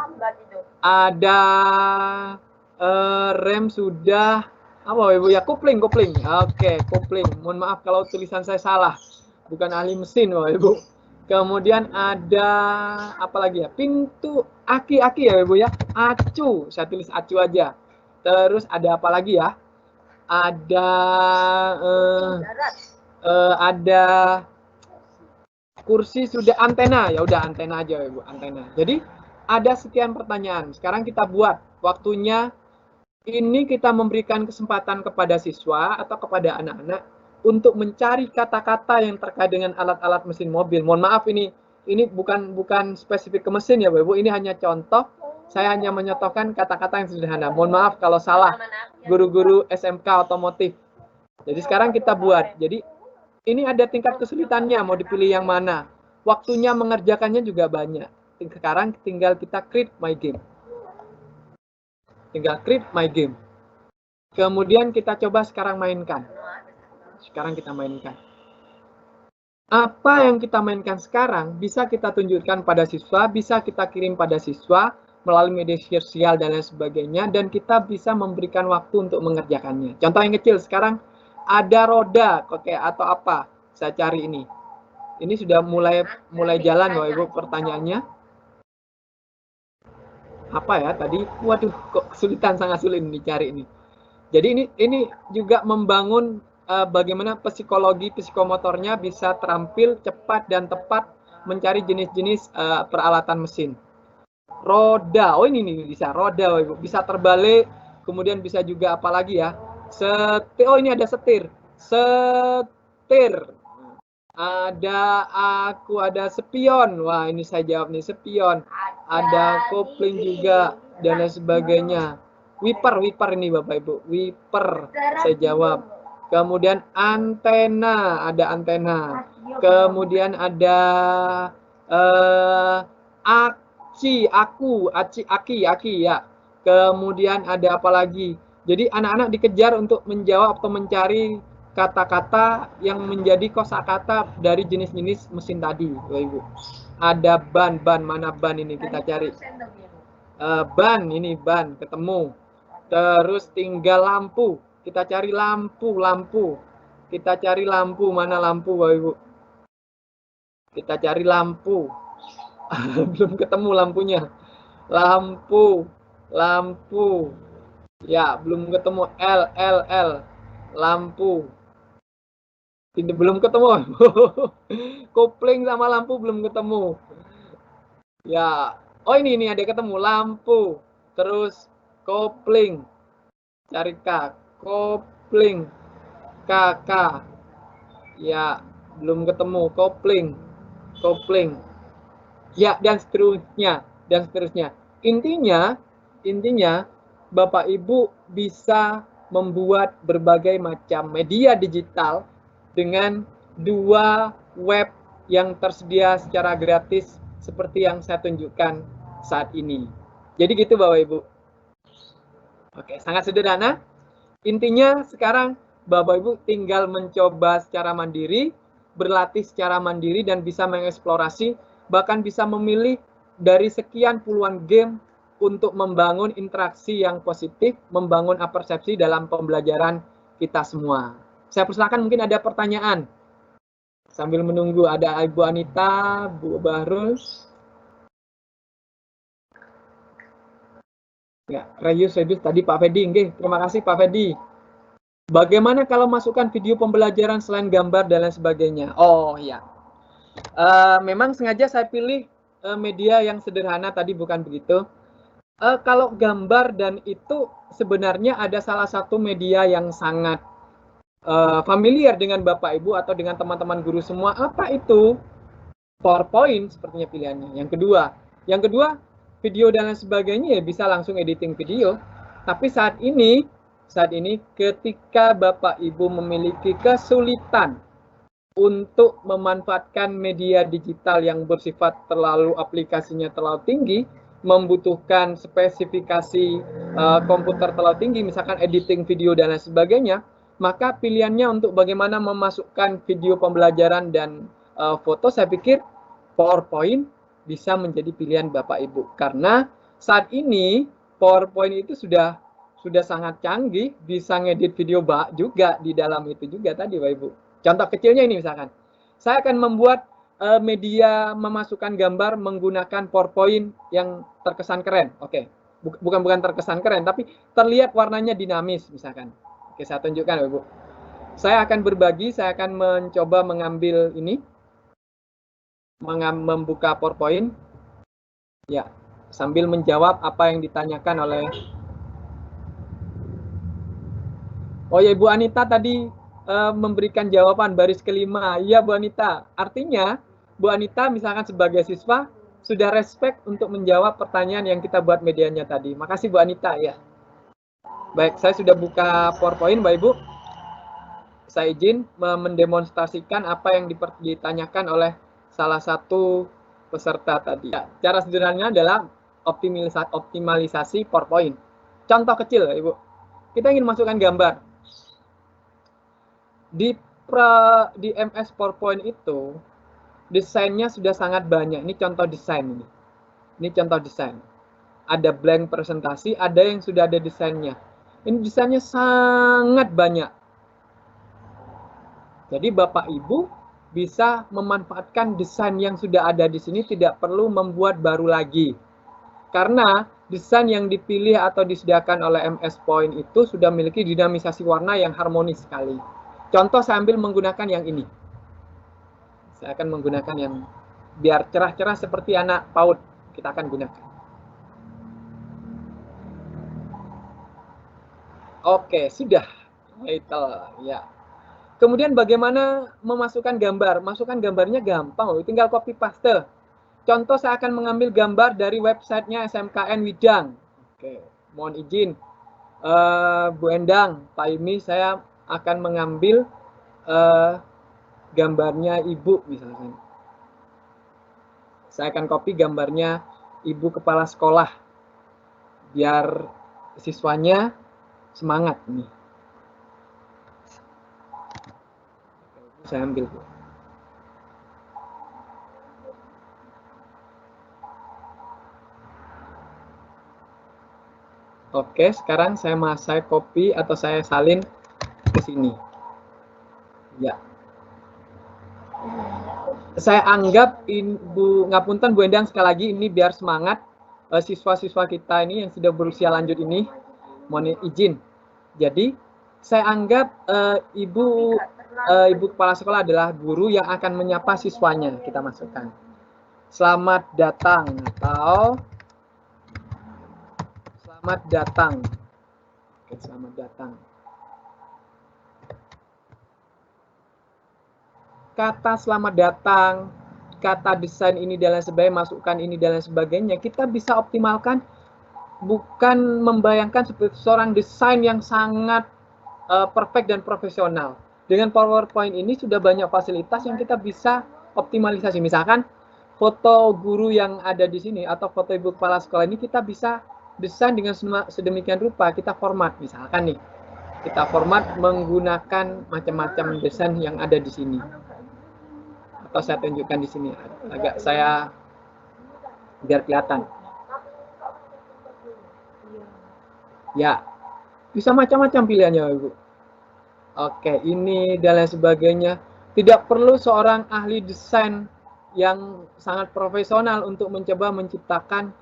Ada rem sudah, apa Bapak Ibu ya? Kopling. Oke, kopling. Mohon maaf kalau tulisan saya salah. Bukan ahli mesin Bapak Ibu. Kemudian ada apa lagi ya? Pintu aki-aki ya Ibu ya. Acu, saya tulis acu aja. Terus ada apa lagi ya? Ada kursi sudah, antena. Ya udah antena aja Ibu, antena. Jadi ada sekian pertanyaan. Sekarang kita buat waktunya. Ini kita memberikan kesempatan kepada siswa atau kepada anak-anak untuk mencari kata-kata yang terkait dengan alat-alat mesin mobil. Mohon maaf ini bukan spesifik ke mesin ya Bapak Ibu, ini hanya contoh. Saya hanya menyontohkan kata-kata yang sederhana. Mohon maaf kalau salah guru-guru SMK otomotif. Jadi sekarang kita buat. Jadi ini ada tingkat kesulitannya, mau dipilih yang mana. Waktunya mengerjakannya juga banyak. Sekarang tinggal kita create my game. Tinggal create my game. Kemudian kita coba sekarang mainkan. Sekarang kita mainkan. Apa yang kita mainkan sekarang bisa kita tunjukkan pada siswa, bisa kita kirim pada siswa melalui media sosial dan lain sebagainya, dan kita bisa memberikan waktu untuk mengerjakannya. Contoh yang kecil sekarang ada roda oke, atau apa? Saya cari ini. Ini sudah mulai jalan Bapak Ibu pertanyaannya. Apa ya tadi? Waduh, kok kesulitan, sangat sulit dicari ini. Jadi ini juga membangun bagaimana psikomotornya bisa terampil cepat dan tepat mencari jenis-jenis peralatan mesin. Roda, oh ini bisa roda, bisa terbalik, kemudian bisa juga apa lagi ya? Setir, oh ini ada setir. Setir. Ada spion. Wah, ini saya jawab nih, spion. Ada kopling juga dan lain sebagainya. Wiper ini Bapak Ibu. Wiper saya jawab. Kemudian antena, ada antena. Kemudian ada aki ya. Kemudian ada apa lagi? Jadi anak-anak dikejar untuk menjawab atau mencari kata-kata yang menjadi kosakata dari jenis-jenis mesin tadi, Bapak Ibu. Ada ban, mana ban ini kita cari. Ban, ini ban, ketemu. Terus tinggal lampu, kita cari lampu. Kita cari lampu, mana lampu Bapak Ibu? Kita cari lampu. Belum ketemu lampunya. Lampu. Ya, belum ketemu. L. Lampu. Belum ketemu. Kopling sama lampu belum ketemu. Ya. Oh ini ada ketemu. Lampu. Terus kopling. Cari K. Kopling. K. Ya. Belum ketemu. Kopling. Ya, dan seterusnya. Intinya Bapak Ibu bisa membuat berbagai macam media digital dengan 2 web yang tersedia secara gratis seperti yang saya tunjukkan saat ini. Jadi gitu Bapak Ibu. Oke, sangat sederhana. Intinya sekarang Bapak Ibu tinggal mencoba secara mandiri, berlatih secara mandiri dan bisa mengeksplorasi, bahkan bisa memilih dari sekian puluhan game untuk membangun interaksi yang positif, membangun persepsi dalam pembelajaran kita semua. Saya persilakan, mungkin ada pertanyaan. Sambil menunggu ada Ibu Anita, Bu Bahrul. Ya, Reyus tadi Pak Fedi. Oke, terima kasih Pak Fedi. Bagaimana kalau masukkan video pembelajaran selain gambar dan lain sebagainya? Oh ya, memang sengaja saya pilih media yang sederhana tadi, bukan begitu. Kalau gambar dan itu sebenarnya ada salah satu media yang sangat familiar dengan Bapak Ibu atau dengan teman-teman guru semua. Apa itu? PowerPoint sepertinya pilihannya. Yang kedua video dan lain sebagainya ya bisa langsung editing video. Tapi saat ini ketika Bapak Ibu memiliki kesulitan untuk memanfaatkan media digital yang bersifat aplikasinya terlalu tinggi, membutuhkan spesifikasi komputer terlalu tinggi, misalkan editing video dan lain sebagainya, maka pilihannya untuk bagaimana memasukkan video pembelajaran dan foto, saya pikir PowerPoint bisa menjadi pilihan Bapak Ibu. Karena saat ini PowerPoint itu sudah sangat canggih, bisa ngedit video juga di dalam itu juga tadi Bapak Ibu. Contoh kecilnya ini misalkan, saya akan membuat media memasukkan gambar menggunakan PowerPoint yang terkesan keren. Oke, bukan terkesan keren, tapi terlihat warnanya dinamis misalkan. Oke, saya tunjukkan Bapak Ibu. Saya akan berbagi, saya akan mencoba mengambil ini, membuka PowerPoint. Ya, sambil menjawab apa yang ditanyakan oleh Oh ya, Bu Anita tadi memberikan jawaban baris kelima. Iya, Bu Anita. Artinya, Bu Anita misalkan sebagai siswa sudah respect untuk menjawab pertanyaan yang kita buat medianya tadi. Makasih Bu Anita ya. Baik, saya sudah buka PowerPoint, Bapak Ibu. Saya izin mendemonstrasikan apa yang ditanyakan oleh salah satu peserta tadi. Ya, cara sederhananya adalah optimalisasi PowerPoint. Contoh kecil, Ibu. Kita ingin masukkan gambar. Di MS PowerPoint itu desainnya sudah sangat banyak. Ini contoh desain ini. Ini contoh desain. Ada blank presentasi, ada yang sudah ada desainnya. Ini desainnya sangat banyak. Jadi Bapak Ibu bisa memanfaatkan desain yang sudah ada di sini, tidak perlu membuat baru lagi. Karena desain yang dipilih atau disediakan oleh MS Point itu sudah memiliki dinamisasi warna yang harmonis sekali. Contoh saya ambil menggunakan yang ini. Saya akan menggunakan yang biar cerah-cerah seperti anak PAUD. Kita akan gunakan. Oke, sudah. Title, ya. Kemudian bagaimana memasukkan gambar? Masukkan gambarnya gampang, tinggal copy paste. Contoh saya akan mengambil gambar dari websitenya SMKN Widang. Oke, mohon izin. Bu Endang, Pak Imi, saya akan mengambil gambarnya Ibu misalkan. Saya akan copy gambarnya Ibu kepala sekolah biar siswanya semangat nih. Saya ambil, Bu. Oke, sekarang saya copy atau saya salin ke sini. Ya. Saya anggap Bu ngapunten Bu Endang sekali lagi ini biar semangat siswa-siswa kita ini yang sudah berusia lanjut ini, mohon izin. Jadi saya anggap Ibu kepala sekolah adalah guru yang akan menyapa siswanya. Kita masukkan. Selamat datang atau selamat datang. Oke, selamat datang. Kata selamat datang, kata desain ini dan lain sebagainya, masukkan ini dan lain sebagainya, kita bisa optimalkan, bukan membayangkan seperti seorang desain yang sangat perfect dan profesional. Dengan PowerPoint ini sudah banyak fasilitas yang kita bisa optimalisasi. Misalkan foto guru yang ada di sini atau foto ibu kepala sekolah ini kita bisa desain dengan sedemikian rupa, kita format misalkan nih. Kita format menggunakan macam-macam desain yang ada di sini. Atau saya tunjukkan di sini, agak saya biar kelihatan. Ya, bisa macam-macam pilihannya, Ibu. Oke, ini dan lain sebagainya. Tidak perlu seorang ahli desain yang sangat profesional untuk mencoba menciptakan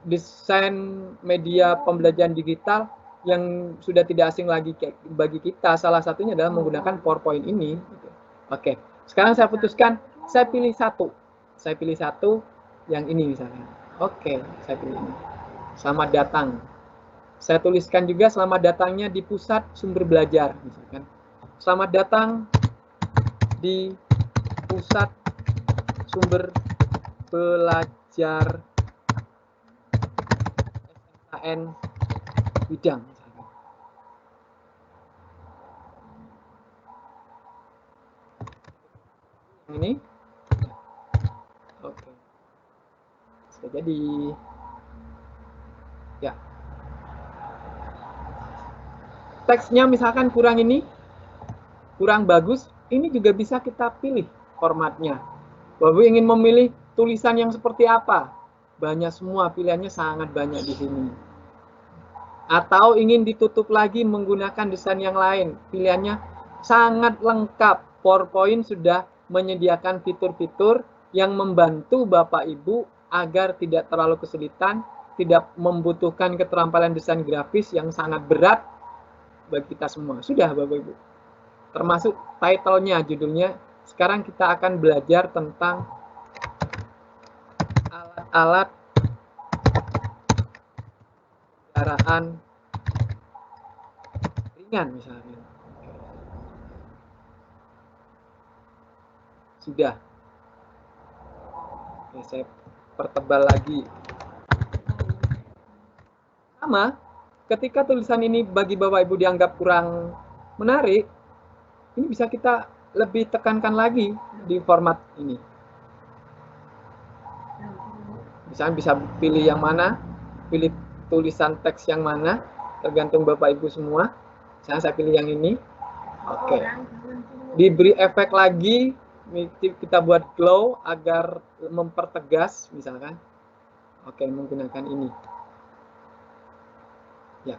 desain media pembelajaran digital yang sudah tidak asing lagi bagi kita. Salah satunya adalah menggunakan PowerPoint ini. Oke, sekarang saya putuskan, saya pilih satu. Saya pilih satu yang ini misalnya. Oke, saya pilih ini. Selamat datang. Saya tuliskan juga selamat datangnya di pusat sumber belajar misalkan. Selamat datang di pusat sumber belajar SMKN Widang. Ini oke, sudah jadi ya. teksnya misalkan kurang ini, kurang bagus, ini juga bisa kita pilih formatnya. Bapak ingin memilih tulisan yang seperti apa? Banyak semua, pilihannya sangat banyak di sini. Atau ingin ditutup lagi menggunakan desain yang lain, pilihannya sangat lengkap. PowerPoint sudah menyediakan fitur-fitur yang membantu Bapak Ibu agar tidak terlalu kesulitan, tidak membutuhkan keterampilan desain grafis yang sangat berat bagi kita semua. Sudah Bapak Ibu. Termasuk title-nya, judulnya. Sekarang kita akan belajar tentang alat-alat kendaraan ringan misalnya. Sudah. Oke, saya pertebal lagi. Sama, ketika tulisan ini bagi Bapak Ibu dianggap kurang menarik, ini bisa kita lebih tekankan lagi di format ini. Misalnya bisa pilih yang mana, pilih tulisan teks yang mana, tergantung Bapak Ibu semua. Misalnya saya pilih yang ini. Oke. Diberi efek lagi, kita buat glow agar mempertegas misalkan. Oke, menggunakan ini. Ya.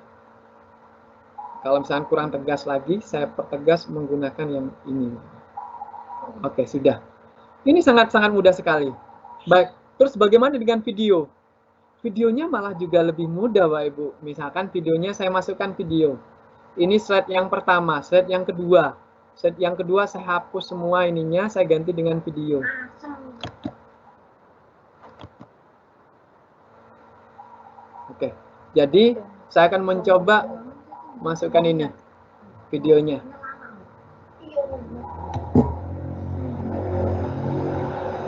Kalau misalkan kurang tegas lagi, saya pertegas menggunakan yang ini. Oke, sudah. Ini sangat-sangat mudah sekali. Baik, terus bagaimana dengan video? Videonya malah juga lebih mudah, Bapak Ibu. Misalkan videonya saya masukkan video. Ini slide yang pertama, slide yang kedua. Slide yang kedua saya hapus semua ininya, saya ganti dengan video. Oke, jadi saya akan mencoba masukkan ini, videonya.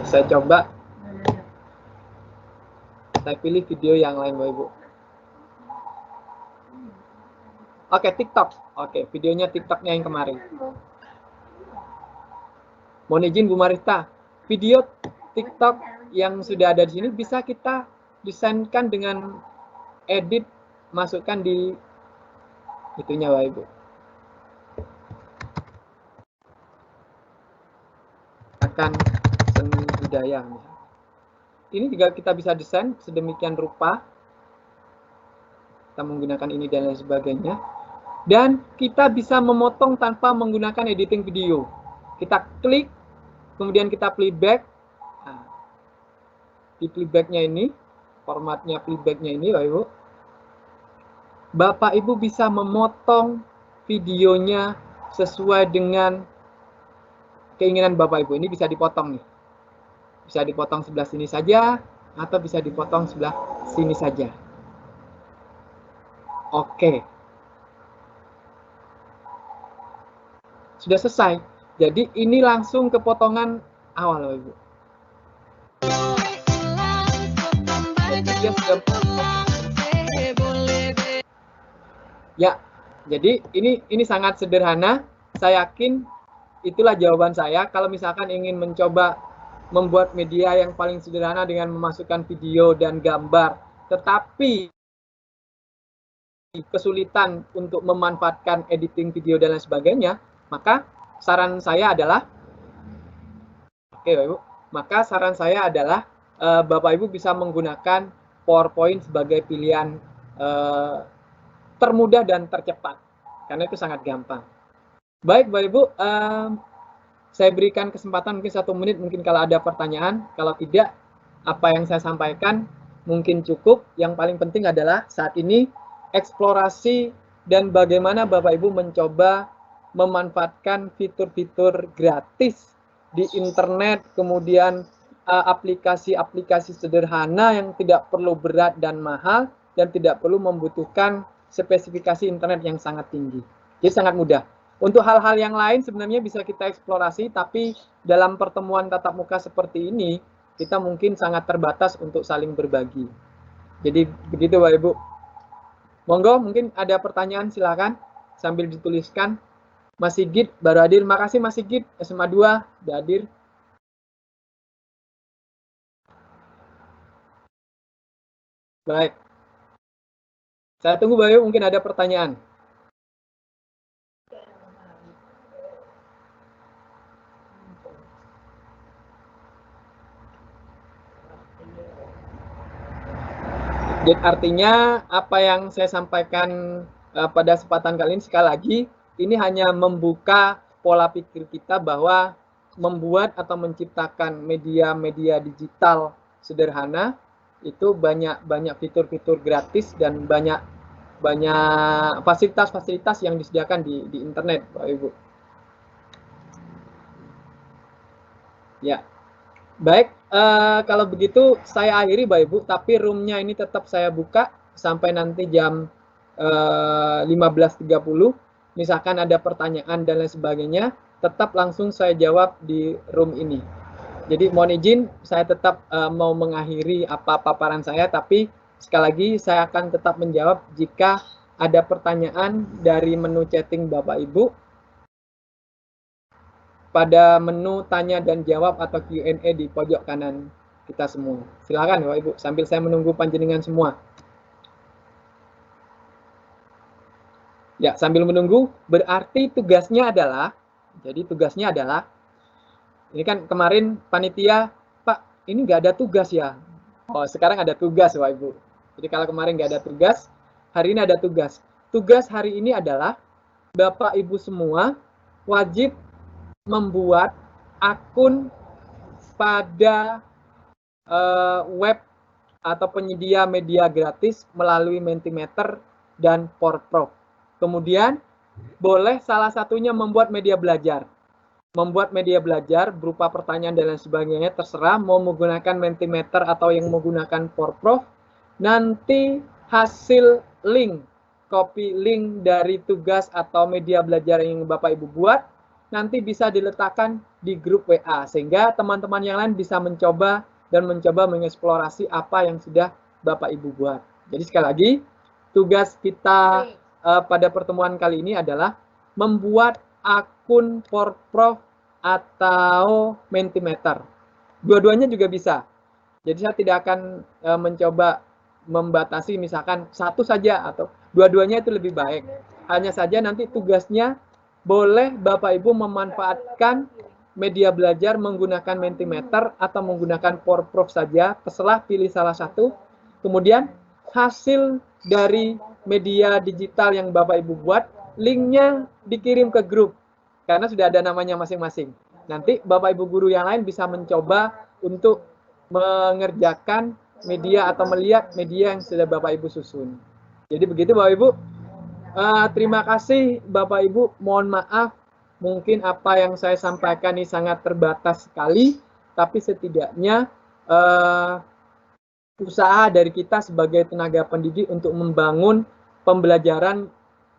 Saya coba, saya pilih video yang lain, Bapak Ibu. Oke, TikTok. Oke, videonya TikToknya yang kemarin. Mohon izin Bu Marista, video TikTok yang sudah ada di sini bisa kita desainkan dengan edit, masukkan di itunya Bapak Ibu. Akan seni budaya misalnya. Ini juga kita bisa desain sedemikian rupa. Kita menggunakan ini dan lain sebagainya. Dan kita bisa memotong tanpa menggunakan editing video. Kita klik, kemudian kita playback. Nah, di playbacknya ini, formatnya playbacknya ini, Bapak Ibu. Bapak Ibu bisa memotong videonya sesuai dengan keinginan Bapak Ibu. Ini bisa dipotong nih. Bisa dipotong sebelah sini saja, atau bisa dipotong sebelah sini saja. Oke. Sudah selesai. Jadi ini langsung ke potongan awal, Bapak Ibu. Ya, jadi ini sangat sederhana. Saya yakin itulah jawaban saya. Kalau misalkan ingin mencoba membuat media yang paling sederhana dengan memasukkan video dan gambar, tetapi kesulitan untuk memanfaatkan editing video dan lain sebagainya, maka saran saya adalah, oke Bapak Ibu, maka saran saya adalah Bapak Ibu bisa menggunakan PowerPoint sebagai pilihan termudah dan tercepat, karena itu sangat gampang. Baik Bapak Ibu, saya berikan kesempatan mungkin 1 menit, mungkin kalau ada pertanyaan. Kalau tidak, apa yang saya sampaikan mungkin cukup. Yang paling penting adalah saat ini eksplorasi dan bagaimana Bapak Ibu mencoba memanfaatkan fitur-fitur gratis di internet, kemudian aplikasi-aplikasi sederhana yang tidak perlu berat dan mahal, dan tidak perlu membutuhkan spesifikasi internet yang sangat tinggi. Jadi sangat mudah. Untuk hal-hal yang lain sebenarnya bisa kita eksplorasi, tapi dalam pertemuan tatap muka seperti ini, kita mungkin sangat terbatas untuk saling berbagi. Jadi begitu Bapak Ibu. Monggo, mungkin ada pertanyaan, silakan sambil dituliskan. Mas Sigit baru hadir. Makasih Mas Sigit, SMA 2 sudah hadir. Baik. Saya tunggu Bapak Ibu, mungkin ada pertanyaan. Jadi artinya apa yang saya sampaikan pada kesempatan kali ini, sekali lagi, ini hanya membuka pola pikir kita bahwa membuat atau menciptakan media-media digital sederhana itu banyak fitur-fitur gratis dan banyak fasilitas-fasilitas yang disediakan di internet, Bapak Ibu. Ya, baik. Kalau begitu saya akhiri, Bapak Ibu. Tapi roomnya ini tetap saya buka sampai nanti jam 15.30. Misalkan ada pertanyaan dan lain sebagainya, tetap langsung saya jawab di room ini. Jadi mohon izin, saya tetap mau mengakhiri paparan saya, tapi sekali lagi saya akan tetap menjawab jika ada pertanyaan dari menu chatting Bapak Ibu pada menu tanya dan jawab atau Q&A di pojok kanan kita semua. Silakan Bapak Ibu, sambil saya menunggu panjenengan semua. Ya, sambil menunggu, berarti tugasnya adalah, ini kan kemarin panitia, Pak, ini nggak ada tugas ya? Oh, sekarang ada tugas Bapak Ibu. Jadi kalau kemarin nggak ada tugas, hari ini ada tugas. Tugas hari ini adalah Bapak Ibu semua wajib membuat akun pada web atau penyedia media gratis melalui Mentimeter dan PowerPoint. Kemudian boleh salah satunya membuat media belajar. Membuat media belajar berupa pertanyaan dan lain sebagainya, terserah mau menggunakan Mentimeter atau yang menggunakan PowerPoint. Nanti hasil link, copy link dari tugas atau media belajar yang Bapak Ibu buat, nanti bisa diletakkan di grup WA, sehingga teman-teman yang lain bisa mencoba mengeksplorasi apa yang sudah Bapak Ibu buat. Jadi sekali lagi, tugas kita pada pertemuan kali ini adalah membuat akun PowerPoint atau Mentimeter. Dua-duanya juga bisa. Jadi saya tidak akan mencoba membatasi misalkan satu saja atau dua-duanya, itu lebih baik. Hanya saja nanti tugasnya boleh Bapak Ibu memanfaatkan media belajar menggunakan Mentimeter atau menggunakan PowerPoint saja, terserah pilih salah satu. Kemudian hasil dari media digital yang Bapak Ibu buat, linknya dikirim ke grup, karena sudah ada namanya masing-masing. Nanti Bapak Ibu guru yang lain bisa mencoba untuk mengerjakan media atau melihat media yang sudah Bapak Ibu susun. Jadi begitu Bapak Ibu. Terima kasih Bapak Ibu, mohon maaf mungkin apa yang saya sampaikan ini sangat terbatas sekali, tapi setidaknya usaha dari kita sebagai tenaga pendidik untuk membangun pembelajaran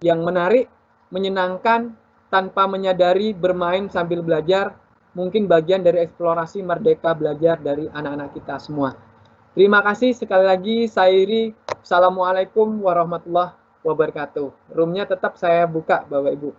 yang menarik, menyenangkan, tanpa menyadari bermain sambil belajar, mungkin bagian dari eksplorasi merdeka belajar dari anak-anak kita semua. Terima kasih sekali lagi, saya Iri. Assalamualaikum warahmatullahi wabarakatuh. Roomnya tetap saya buka Bapak Ibu.